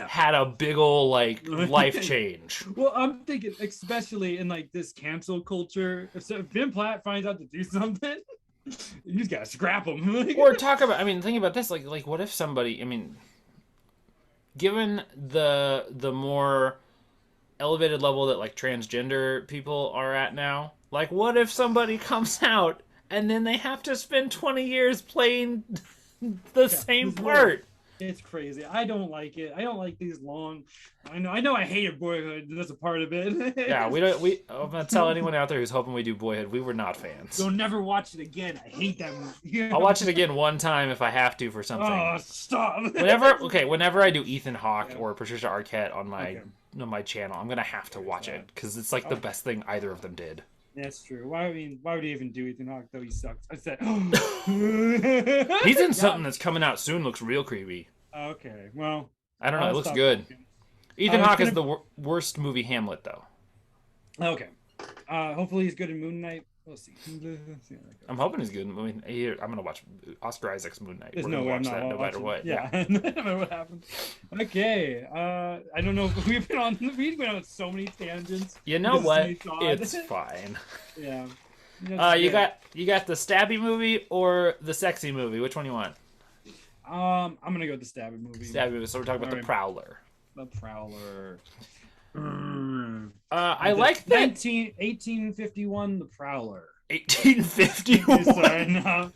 had a big ol' like life change. Well, I'm thinking, especially in like this cancel culture, if Ben Platt finds out to do something, you just gotta scrap him. Or talk about. I mean, think about this. Like, what if somebody? I mean, given the more elevated level that like transgender people are at now, like, what if somebody comes out and then they have to spend 20 years playing the same part? It's crazy. I don't like it. I don't like these long. I know. I hated Boyhood. That's a part of it. Yeah, I'm gonna tell anyone out there who's hoping we do Boyhood, we were not fans. You'll never watch it again. I hate that movie. I'll watch it again one time if I have to for something. Oh, stop. Whenever I do Ethan Hawke or Patricia Arquette on my channel, I'm gonna have to watch it because it's like the best thing either of them did. That's true. Why would he even do Ethan Hawke though? He sucks. I said he's in something that's coming out soon. Looks real creepy. Okay, well, I don't know. It looks good. Ethan Hawke is the worst movie Hamlet though. Okay. Hopefully he's good in Moon Knight. We'll see. I'm hoping he's good. I'm gonna watch Oscar Isaac's Moon Knight. There's We're no gonna way watch I'm that not no matter what. Yeah, no matter what happens. Okay. I don't know if we've been on so many tangents. You know what? It's fine. Yeah. You got the stabby movie or the sexy movie. Which one you want? I'm gonna go with the stabby movie. Stabby movie. So we're talking about the Prowler. The Prowler. I like that. 1851, the Prowler. 1851. Sorry, no.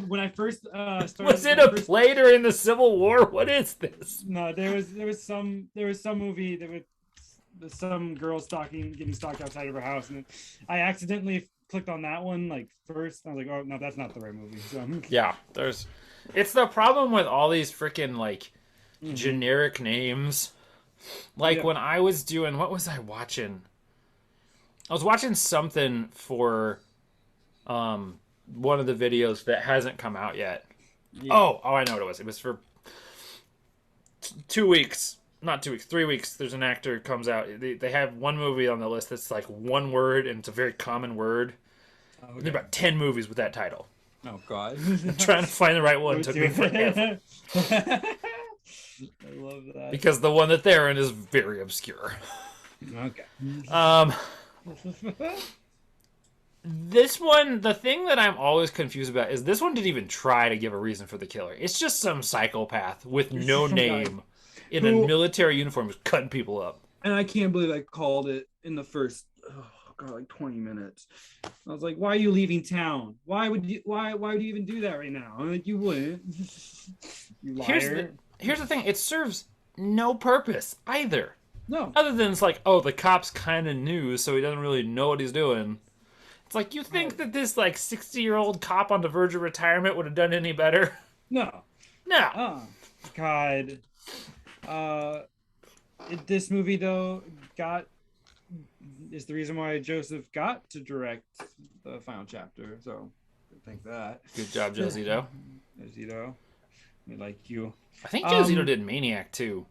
When I first started. Was it a play during the Civil War? What is this? No, there was some movie that was some girl getting stalked outside of her house, and I accidentally clicked on that one like first. I was like, oh no, that's not the right movie. So yeah, it's the problem with all these freaking like generic names. Like when I was doing, what was I watching? I was watching something for one of the videos that hasn't come out yet. Yeah. Oh, I know what it was. It was for 2 weeks. Not 2 weeks, 3 weeks. There's an actor who comes out. They have one movie on the list that's like one word, and it's a very common word. Okay. There's about 10 movies with that title. Oh, God. Trying to find the right one took me forever. I love that. Because the one that they're in is very obscure. Okay. This one, the thing that I'm always confused about is this one didn't even try to give a reason for the killer. It's just some psychopath with no name in a military uniform who's cutting people up. And I can't believe I called it in the first, like 20 minutes. I was like, why are you leaving town? Why would you even do that right now? I'm like, you wouldn't. You liar. Here's the thing. It serves no purpose either. No. Other than it's like, oh, the cop's kind of new, so he doesn't really know what he's doing. It's like, you think that this, like, 60-year-old cop on the verge of retirement would have done any better? No. No. Oh, God. This movie, though, is the reason why Joseph got to direct the final chapter, so I think that. Good job, Joe Zito. Zito. We like you. I think Joe Zito did Maniac, too.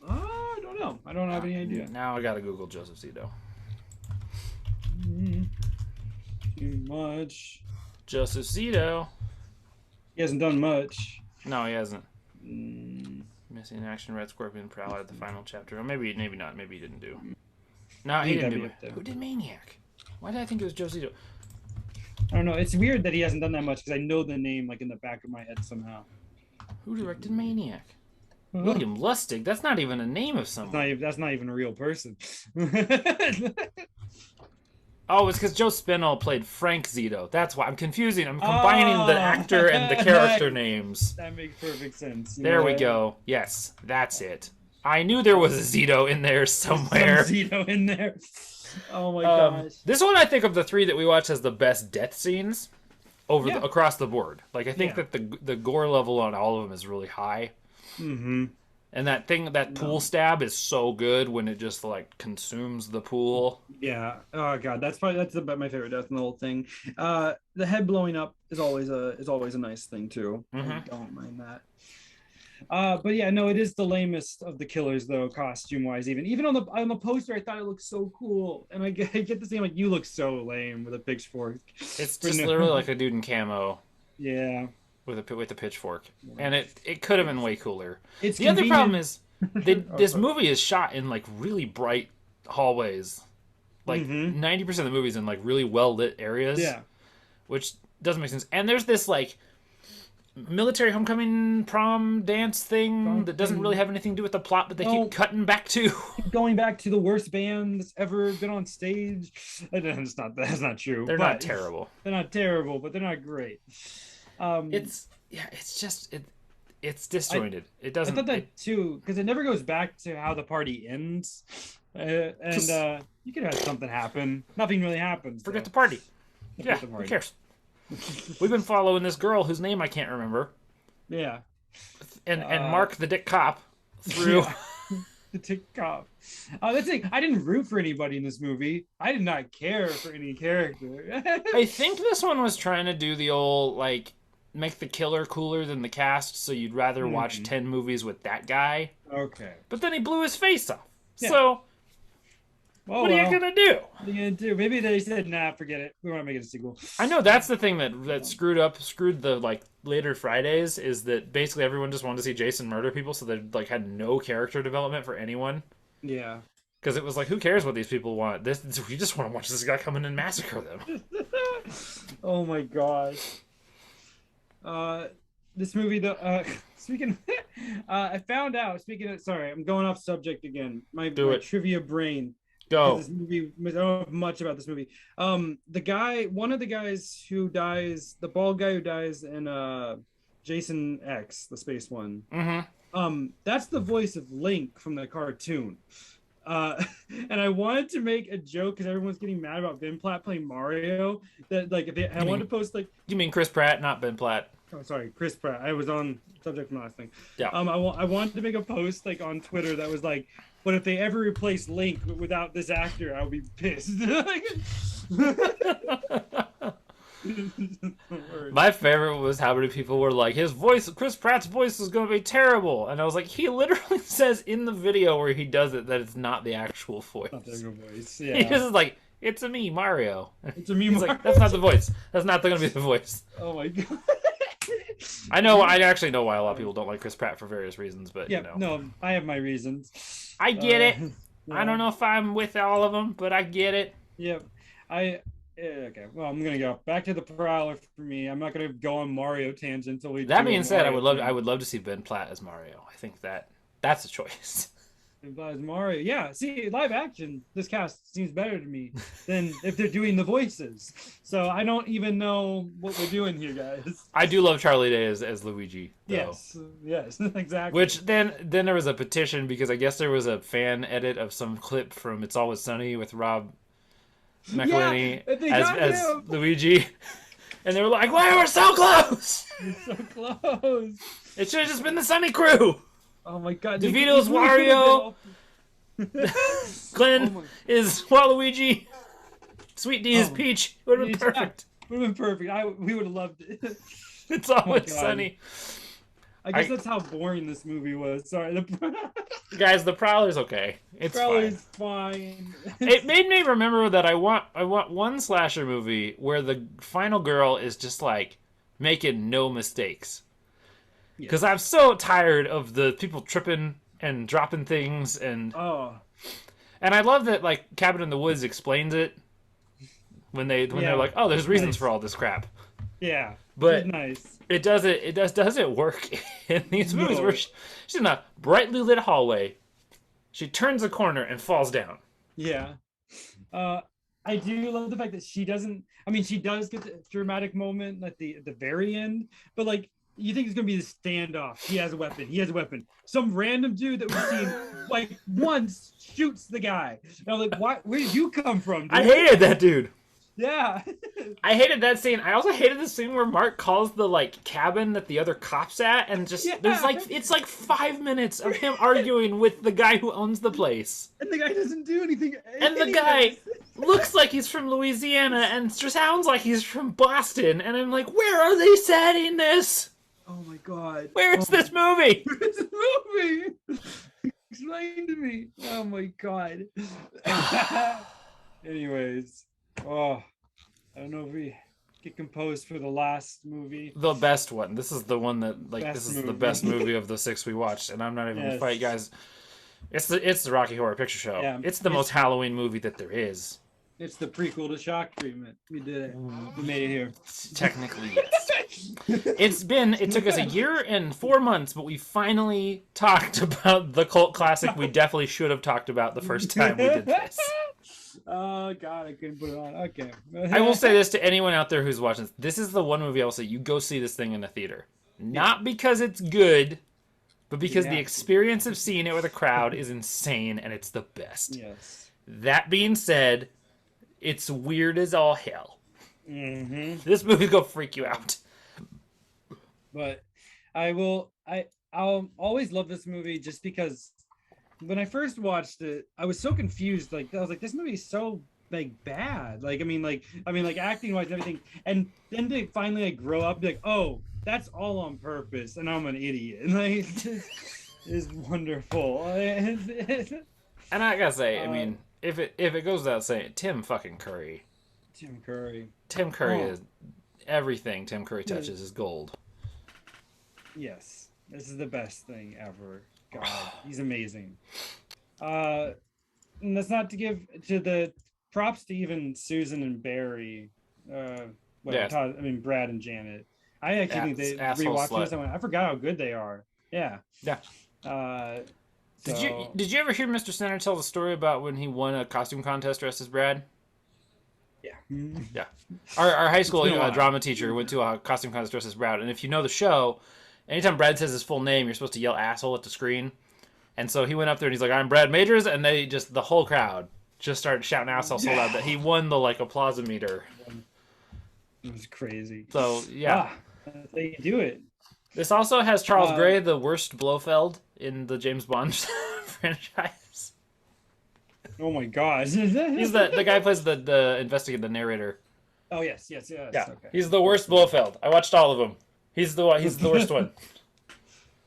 I don't know. I don't have any idea. Now I gotta Google Joseph Zito. Too much. Joseph Zito. He hasn't done much. No, he hasn't. Missing Action, Red Scorpion, Prowler, the final chapter. Or maybe not. Maybe he didn't do. No, he didn't do it. Who did Maniac? Why did I think it was Joe Zito? I don't know. It's weird that he hasn't done that much because I know the name like in the back of my head somehow. Who directed Maniac? William Lustig. That's not even a name of someone. That's not even a real person. Oh, it's because Joe Spinell played Frank Zito. That's why I'm confusing. I'm combining the actor and the character names. That makes perfect sense. There we go. Yes, that's it. I knew there was a Zito in there somewhere. Some Zito in there. Oh my gosh. This one I think of the three that we watch has the best death scenes across the board. Like I think that the gore level on all of them is really high. Mm-hmm. And that pool stab is so good when it just like consumes the pool. Yeah. Oh god, that's about my favorite death in the whole thing. The head blowing up is always a nice thing too. Mm-hmm. I don't mind that. But yeah, no, it is the lamest of the killers though, costume wise. Even on the poster, I thought it looked so cool, and I get the same like you look so lame with a pitchfork. It's just literally like a dude in camo. Yeah. With a pitchfork, and it could have been way cooler. The other problem is this movie is shot in like really bright hallways, like 90% of the movie's in like really well lit areas. Yeah, which doesn't make sense. And there's this like military homecoming prom dance thing that doesn't really have anything to do with the plot, but they keep cutting back to going back to the worst band that's ever been on stage. That's not true. They're not terrible. They're not terrible, but they're not great. It's disjointed. It doesn't. I thought that too because it never goes back to how the party ends, and you could have something happen. Nothing really happens. Forget the party. Who cares? We've been following this girl whose name I can't remember. Yeah, and Mark the dick cop through. The dick cop. That's the thing. I didn't root for anybody in this movie. I did not care for any character. I think this one was trying to do the old like. Make the killer cooler than the cast, so you'd rather watch 10 movies with that guy. Okay. But then he blew his face off. Yeah. So, what are you going to do? What are you going to do? Maybe they said, nah, forget it. We want to make it a sequel. I know that's the thing that screwed the like later Fridays is that basically everyone just wanted to see Jason murder people, so they like had no character development for anyone. Yeah. Because it was like, who cares what these people want? We just want to watch this guy come in and massacre them. Oh my gosh. This movie, speaking, I found out. Sorry, I'm going off subject again. My trivia brain. Go. This movie, I don't know much about this movie. One of the guys who dies, the bald guy who dies in Jason X, the space one. Mm-hmm. That's the voice of Link from the cartoon. And I wanted to make a joke because everyone's getting mad about Ben Platt playing Mario. That like, I wanted to post like. You mean Chris Pratt, not Ben Platt? Oh, sorry, Chris Pratt. I was on subject from last thing. Yeah. I wanted to make a post like on Twitter that was like, but if they ever replace Link without this actor, I would be pissed. My favorite was how many people were like, Chris Pratt's voice is going to be terrible. And I was like, he literally says in the video where he does it that it's not the actual voice. Not the actual voice, yeah. He just is like, it's a me, Mario. It's a me, He's Mario. like, that's not the voice. That's not going to be the voice. Oh my god. I actually know why a lot of people don't like Chris Pratt for various reasons, but yeah, you know. No, I have my reasons. I get it. Yeah. I don't know if I'm with all of them, but I get it. Yep. Okay. Well, I'm gonna go back to the Prowler for me. I'm not gonna go on Mario tangent until we. That being said, I would love to see Ben Platt as Mario. I think that's a choice. Ben Platt as Mario. Yeah. See, live action. This cast seems better to me than if they're doing the voices. So I don't even know what we're doing here, guys. I do love Charlie Day as Luigi. Though. Yes, exactly. Which then there was a petition because I guess there was a fan edit of some clip from It's Always Sunny with Rob McElhenney as Luigi, and they were like, "Why we're so close? We're so close. It should have just been the Sunny crew." Oh my god! DeVito's Wario. Glenn is Waluigi. Sweet D is Peach. Would have been perfect. Would have been perfect. We would have loved it. It's Always Sunny. I guess that's how boring this movie was. Sorry. Guys, the Prowler's okay. It's fine. It made me remember that I want one slasher movie where the final girl is just like making no mistakes. Because I'm so tired of the people tripping and dropping things and I love that like Cabin in the Woods explains it when they're like, oh, there's reasons for all this crap. Yeah. But nice. It doesn't work in these movies where she's in a brightly lit hallway. She turns a corner and falls down. Yeah. I do love the fact that she doesn't. I mean, she does get the dramatic moment at the very end, but like you think it's gonna be the standoff. He has a weapon. Some random dude that we've seen like once shoots the guy. And I'm like, why? Where did you come from, dude? I hated that dude. Yeah. I hated that scene. I also hated the scene where Mark calls the like cabin that the other cop's at and just there's like it's like 5 minutes of him arguing with the guy who owns the place. And the guy doesn't do anything. And the guy looks like he's from Louisiana and just sounds like he's from Boston. And I'm like, where are they setting this? Oh my god. Where is this movie? Where's this movie? Explain to me. Oh my god. Anyways. Oh, I don't know if we get composed for the last movie. The best one. This is the one that like this is the best movie of the 6 we watched, and I'm not even gonna fight, guys. It's the Rocky Horror Picture Show. Yeah, it's the most Halloween movie that there is. It's the prequel to Shock Treatment. We did it. We made it here. Technically, yes. It took us a year and 4 months, but we finally talked about the cult classic we definitely should have talked about the first time we did this. Oh god, I couldn't put it on. Okay. I will say this to anyone out there who's watching this. This is the one movie I will say you go see this thing in the theater. Not because it's good, but because the experience of seeing it with a crowd is insane and it's the best. Yes. That being said, it's weird as all hell. Mm-hmm. This movie's gonna freak you out. But I'll always love this movie just because when I first watched it, I was so confused. Like I was like, this movie is so like bad. Like I mean, acting wise and everything. And then to finally like grow up, and be like, oh, that's all on purpose, and I'm an idiot. And like, it's wonderful. And I gotta say, I mean, if it goes without saying, Tim Curry is everything. Tim Curry touches is gold. Yes, this is the best thing ever. God, he's amazing. and that's not to give to the props to even Susan and Barry. Yeah. Todd, I mean Brad and Janet. I actually think they asshole rewatching this. slut. I went, I forgot how good they are. Yeah. Yeah. So, Did you ever hear Mr. Center tell the story about when he won a costume contest dressed as Brad? yeah. Yeah. Our high school been a while. drama teacher went to a costume contest dressed as Brad, and if you know the show, anytime Brad says his full name, you're supposed to yell asshole at the screen. And so he went up there and he's like, "I'm Brad Majors," and the whole crowd just started shouting asshole so loud that he won the applause-o-meter. It was crazy. So yeah, that's how you do it. This also has Charles Gray, the worst Blofeld in the James Bond franchise. Oh my gosh. He's the guy who plays the investigator, the narrator. Oh yes. Yeah. Okay. He's the worst Blofeld. I watched all of them. He's the worst one.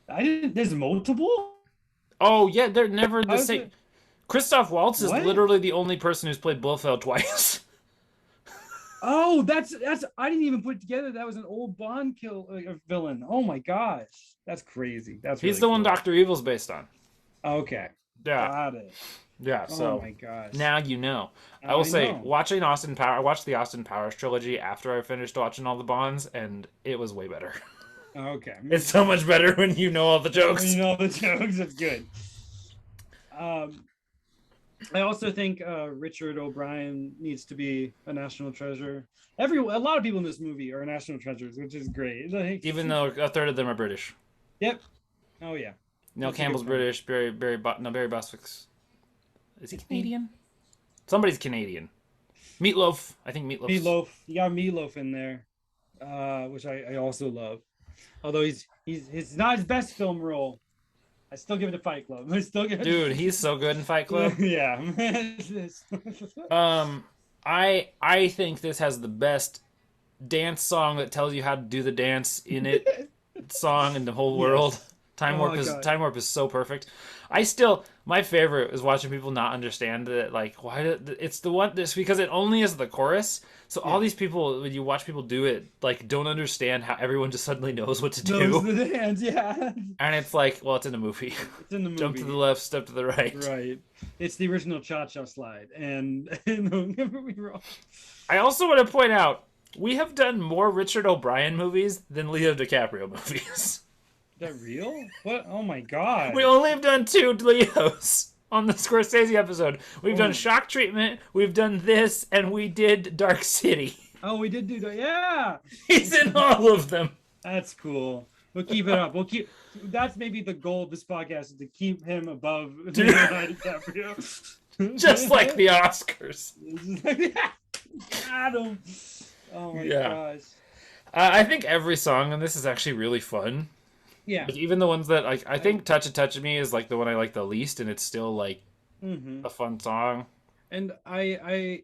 I didn't. There's multiple. Oh yeah, they're never the same. Christoph Waltz is What? literally the only person who's played Blofeld twice. Oh, that's. I didn't even put together that was an old Bond villain. Oh my gosh, that's crazy. He's the one Dr. Evil's based on. Okay. Yeah. Got it. Yeah. So. Oh my gosh. Now you know. I will say, watching Austin Powers, I watched the Austin Powers trilogy after I finished watching all the Bonds, and it was way better. Okay. It's so much better when you know all the jokes. You know all the jokes. It's good. I also think Richard O'Brien needs to be a national treasure. A lot of people in this movie are national treasures, which is great. Even though a third of them are British. Yep. Oh yeah. Neil Campbell's British. Barry Bostwick's. Is he Canadian? Somebody's Canadian. Meatloaf. I think Meatloaf. Meatloaf. You got Meatloaf in there, which I also love. Although he's not his best film role. I still give it to Fight Club. Dude, he's so good in Fight Club. Yeah. I think this has the best dance song that tells you how to do the dance in it song in the whole world. Yes. Time Warp is so perfect. My favorite is watching people not understand that, it's the one, just because it only is the chorus. So all these people, when you watch people do it, don't understand how everyone just suddenly knows what to do. Knows the dance, yeah. And it's it's in the movie. It's in the movie. Jump to the left, step to the right. Right. It's the original Cha-Cha slide. And don't get me wrong. I also want to point out, we have done more Richard O'Brien movies than Leo DiCaprio movies. Is that real? What? Oh my god. We only have done 2 Leos on the Scorsese episode. We've done Shock Treatment, we've done this, and we did Dark City. Oh, we did do that. Yeah. He's in all of them. That's cool. We'll keep it up. That's maybe the goal of this podcast, is to keep him above Leonardo DiCaprio. Just like the Oscars. Got him. Oh my gosh. I think every song on this is actually really fun. Yeah. Even the ones that I think Touch Me is the one I like the least, and it's still a fun song. And I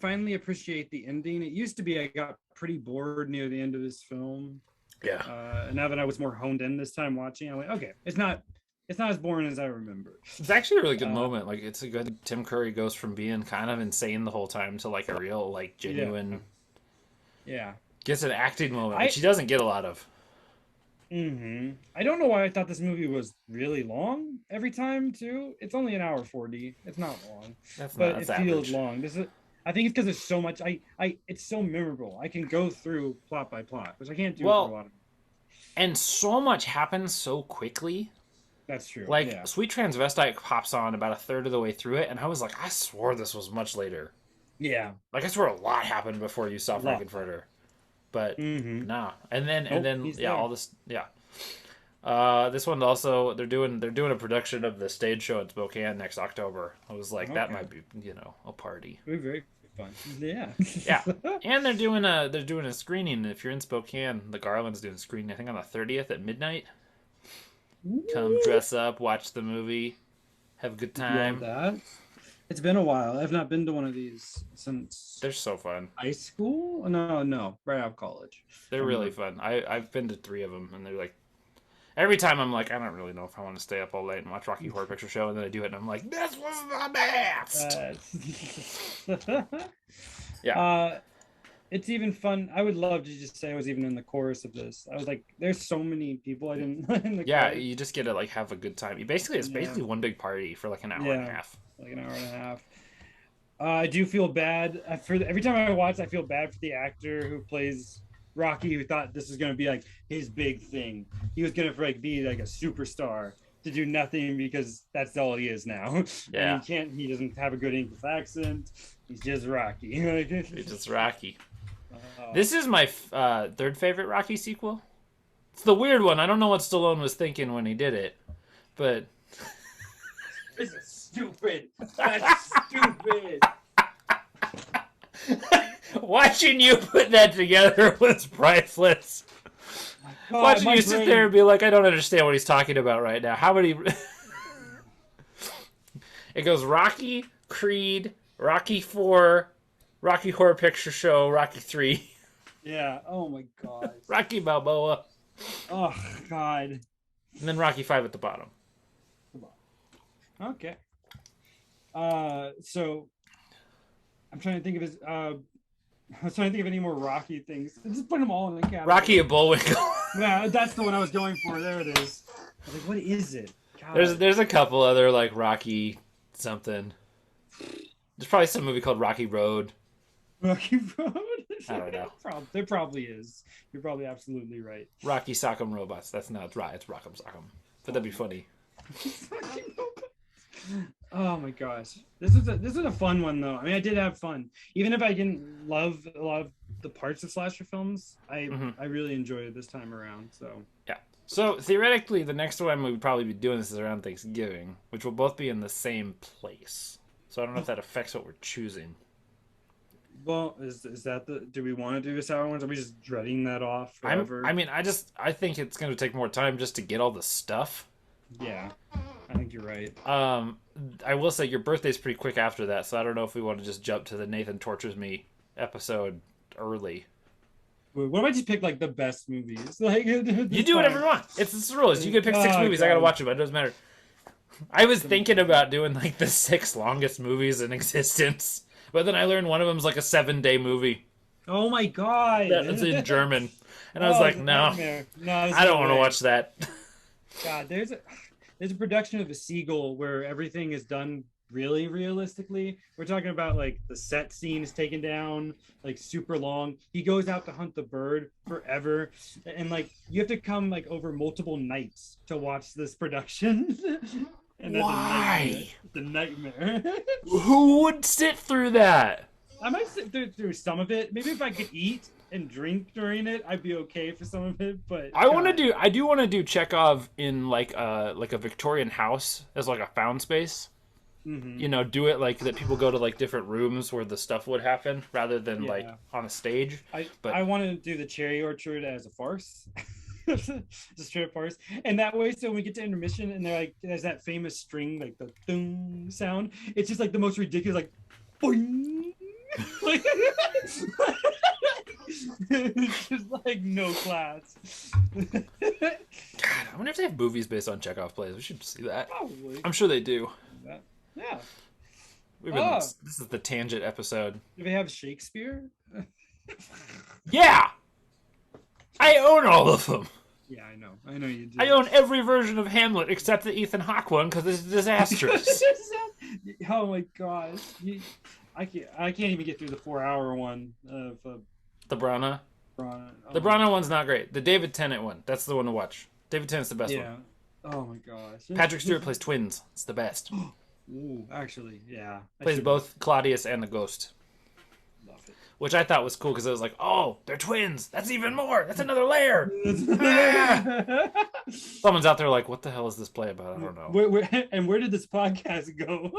finally appreciate the ending. It used to be I got pretty bored near the end of this film. Yeah. And now that I was more honed in this time watching, I went, okay, it's not as boring as I remember. It's actually a really good moment. It's a good Tim Curry goes from being kind of insane the whole time to a real genuine. Yeah. Gets an acting moment, which he doesn't get a lot of. I don't know why I thought this movie was really long every time too. It's only an hour 40. It's not long. That's feels average. Long. I think it's because there's so much. It's so memorable. I can go through plot by plot, which I can't do for a lot of. And so much happens so quickly. That's true. Sweet Transvestite pops on about a third of the way through it, and I was like, I swore this was much later. Yeah. I swear a lot happened before you saw Frankenfurter. But no, and then all this this one also they're doing a production of the stage show in Spokane next October. I was like, that might be a party. Very, very fun. Yeah. Yeah, and they're doing a screening. If you're in Spokane, the Garland's doing a screening. I think on the 30th at midnight. Come dress up, watch the movie, have a good time. That. It's been a while. I've not been to one of these since. They're so fun. High school? No, right out of college. They're really fun. I've been to 3 of them, and they're every time I'm like, I don't really know if I want to stay up all night and watch Rocky Horror Picture Show, and then I do it, and I'm like, this was the best. Yeah. It's even fun. I would love to just say I was even in the chorus of this. I was like, there's so many people I didn't. Yeah, chorus. You just get to have a good time. It's basically one big party for an hour and a half. like an hour and a half. I do feel bad for every time I watch. I feel bad for the actor who plays Rocky, who thought this was going to be like his big thing. He was going to like be like a superstar to do nothing because that's all he is now. Yeah. And he doesn't have a good English accent. He's just Rocky. It's just Rocky. This is my third favorite Rocky sequel. It's the weird one. I don't know what Stallone was thinking when he did it, but this is stupid. That's stupid. Watching you put that together was priceless. God, Watching you sit there and be like, I don't understand what he's talking about right now. How many... It goes Rocky, Creed, Rocky 4, Rocky Horror Picture Show, Rocky 3. Yeah, oh my God. Rocky Balboa. Oh, God. And then Rocky 5 at the bottom. Okay. So I'm trying to think of his. I was trying to think of any more Rocky things. Just put them all in the category. Rocky and Bullwinkle. Yeah, that's the one I was going for. There it is. I was like, what is it? God. There's a couple other like Rocky something. There's probably some movie called Rocky Road. Rocky Road. I don't know. There probably is. You're probably absolutely right. Rocky Sock'em Robots. That's not right. It's Rock'em Sock'em. But that'd be funny. Oh my gosh, this is a fun one though. I mean, I did have fun, even if I didn't love a lot of the parts of slasher films. I really enjoyed it this time around. So yeah. So theoretically, the next one we would probably be doing this is around Thanksgiving, which will both be in the same place. So I don't know if that affects what we're choosing. Well, is that the? Do we want to do the sour ones? Are we just dreading that off forever? I think it's going to take more time just to get all the stuff. Yeah, I think you're right. I will say your birthday's pretty quick after that, so I don't know if we want to just jump to the Nathan Tortures Me episode early. What if I just pick like the best movies? Like you do whatever you want. It's the rules. You can pick 6 movies. God. I gotta watch them. It doesn't matter. I was thinking about doing like the 6 longest movies in existence, but then I learned one of them's like a 7-day movie. Oh my God! It's in German, and I was like, no, I don't want to watch that. God, there's a production of A Seagull where everything is done really realistically. We're talking about like the set scene is taken down, like super long. He goes out to hunt the bird forever, and like you have to come like over multiple nights to watch this production. And that's why? The nightmare. Who would sit through that? I might sit through some of it. Maybe if I could eat and drink during it, I'd be okay for some of it. But I do want to do Chekhov in like a Victorian house as like a found space. Mm-hmm. You know, do it like that. People go to like different rooms where the stuff would happen rather than like on a stage. I want to do the Cherry Orchard as a farce. Just straight farce, and that way, so when we get to intermission and they're like, there's that famous string, like the thung sound. It's just like the most ridiculous, like, boing. Like, it's just like no class. God, I wonder if they have movies based on Chekhov plays. We should see that. Probably. I'm sure they do. Yeah. This is the tangent episode. Do they have Shakespeare? Yeah. I own all of them. Yeah, I know you do. I own every version of Hamlet except the Ethan Hawke one because it's disastrous. Oh my gosh, I can't even get through the 4-hour one of the Brana. Oh. The Brana one's not great. The David Tennant one, that's the one to watch. David Tennant's the best one. Oh my gosh. Patrick Stewart plays twins. It's the best. Ooh, actually, yeah. Plays both Claudius and the Ghost. Love it. Which I thought was cool because I was like, oh, they're twins. That's even more. That's another layer. Someone's out there like, what the hell is this play about? I don't know. Where did this podcast go?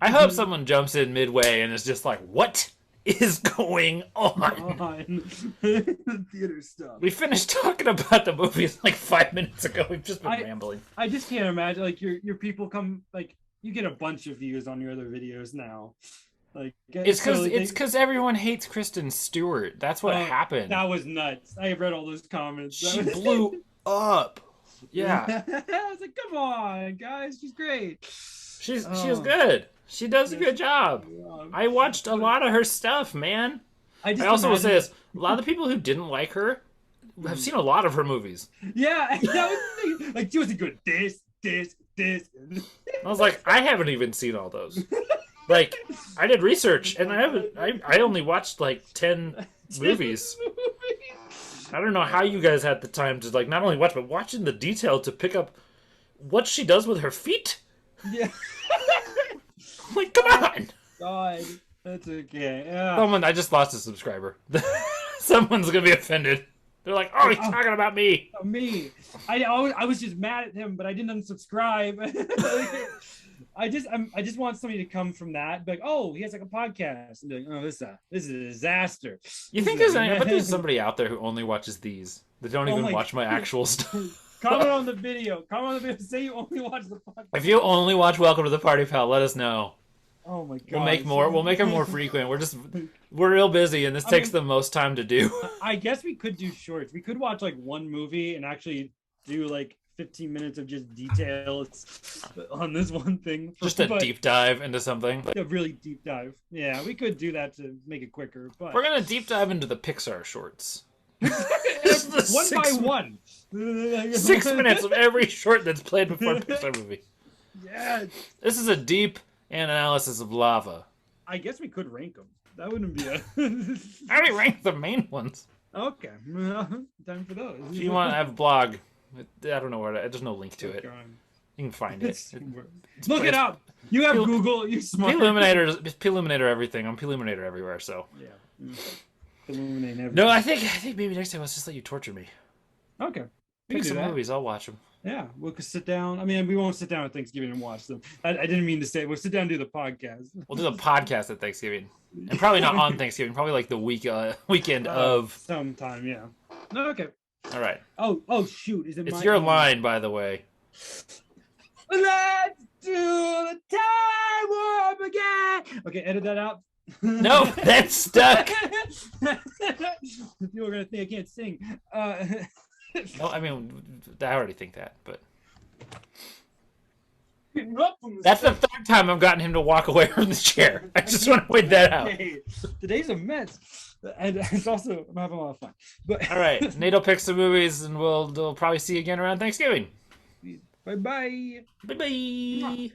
I hope someone jumps in midway and is just like, what is going on? Theater stuff. We finished talking about the movies like 5 minutes ago. We've just been rambling. I just can't imagine, like, your people come, like, you get a bunch of views on your other videos now. Like, it's because everyone hates Kristen Stewart. That's what happened. That was nuts. I read all those comments. She blew up. Yeah. I was like, come on, guys, she's great. She was good. She does a good job. I watched a lot of her stuff, man. I also will say this: a lot of the people who didn't like her have seen a lot of her movies. Yeah, that was the thing. Like, she wasn't good. This, this. I was like, I haven't even seen all those. Like, I did research, and I only watched like 10 movies. I don't know how you guys had the time to like not only watch, but watch in the detail to pick up what she does with her feet. Yeah. Like, come on. God, that's okay. Yeah. Someone, I just lost a subscriber. Someone's gonna be offended. They're like, "Oh, he's talking about me." Me. I was just mad at him, but I didn't unsubscribe. I just want somebody to come from that, be like, oh, he has like a podcast, and be like, oh, this is a disaster. You think there's somebody out there who only watches these that don't even watch my actual stuff? Comment on the video. Comment on the video. Say you only watch the podcast. If you only watch Welcome to the Party, pal, let us know. Oh my god. We'll make more. We'll make it more frequent. We're real busy, and this takes the most time to do. I guess we could do shorts. We could watch like one movie and actually do like 15 minutes of just details on this one thing. Just a deep dive into something. A really deep dive. Yeah, we could do that to make it quicker. But we're gonna deep dive into the Pixar shorts. One by one. 6 minutes of every short that's played before a Pixar movie. Yeah. This is a deep analysis of Lava. I guess we could rank them. That wouldn't be a... I already ranked the main ones. Okay. Time for those. If you want to have a blog, I don't know where there's no link to it. You can find it. Look it up. You have Google. You smart. P-Illuminator everything. I'm P-Illuminator everywhere, so. Yeah. Illuminate everything. No, I think maybe next time let's just let you torture me. Okay. Pick some movies. I'll watch them. Yeah, we'll sit down. I mean, we won't sit down at Thanksgiving and watch them. I didn't mean to say we'll sit down and do the podcast. We'll do the podcast at Thanksgiving, and probably not on Thanksgiving. Probably like the weekend of sometime. Yeah. No, okay. All right. Oh shoot! Is it? It's your line, by the way. Let's do the time warp again. Okay, edit that out. No, that's stuck. People are gonna think I can't sing. No, I mean, I already think that, but that's the third time I've gotten him to walk away from the chair. I just want to point that out. Today's a mess, and it's also I'm having a lot of fun. But all right, Nate will pick some movies, and we'll probably see you again around Thanksgiving. Bye bye. Bye bye.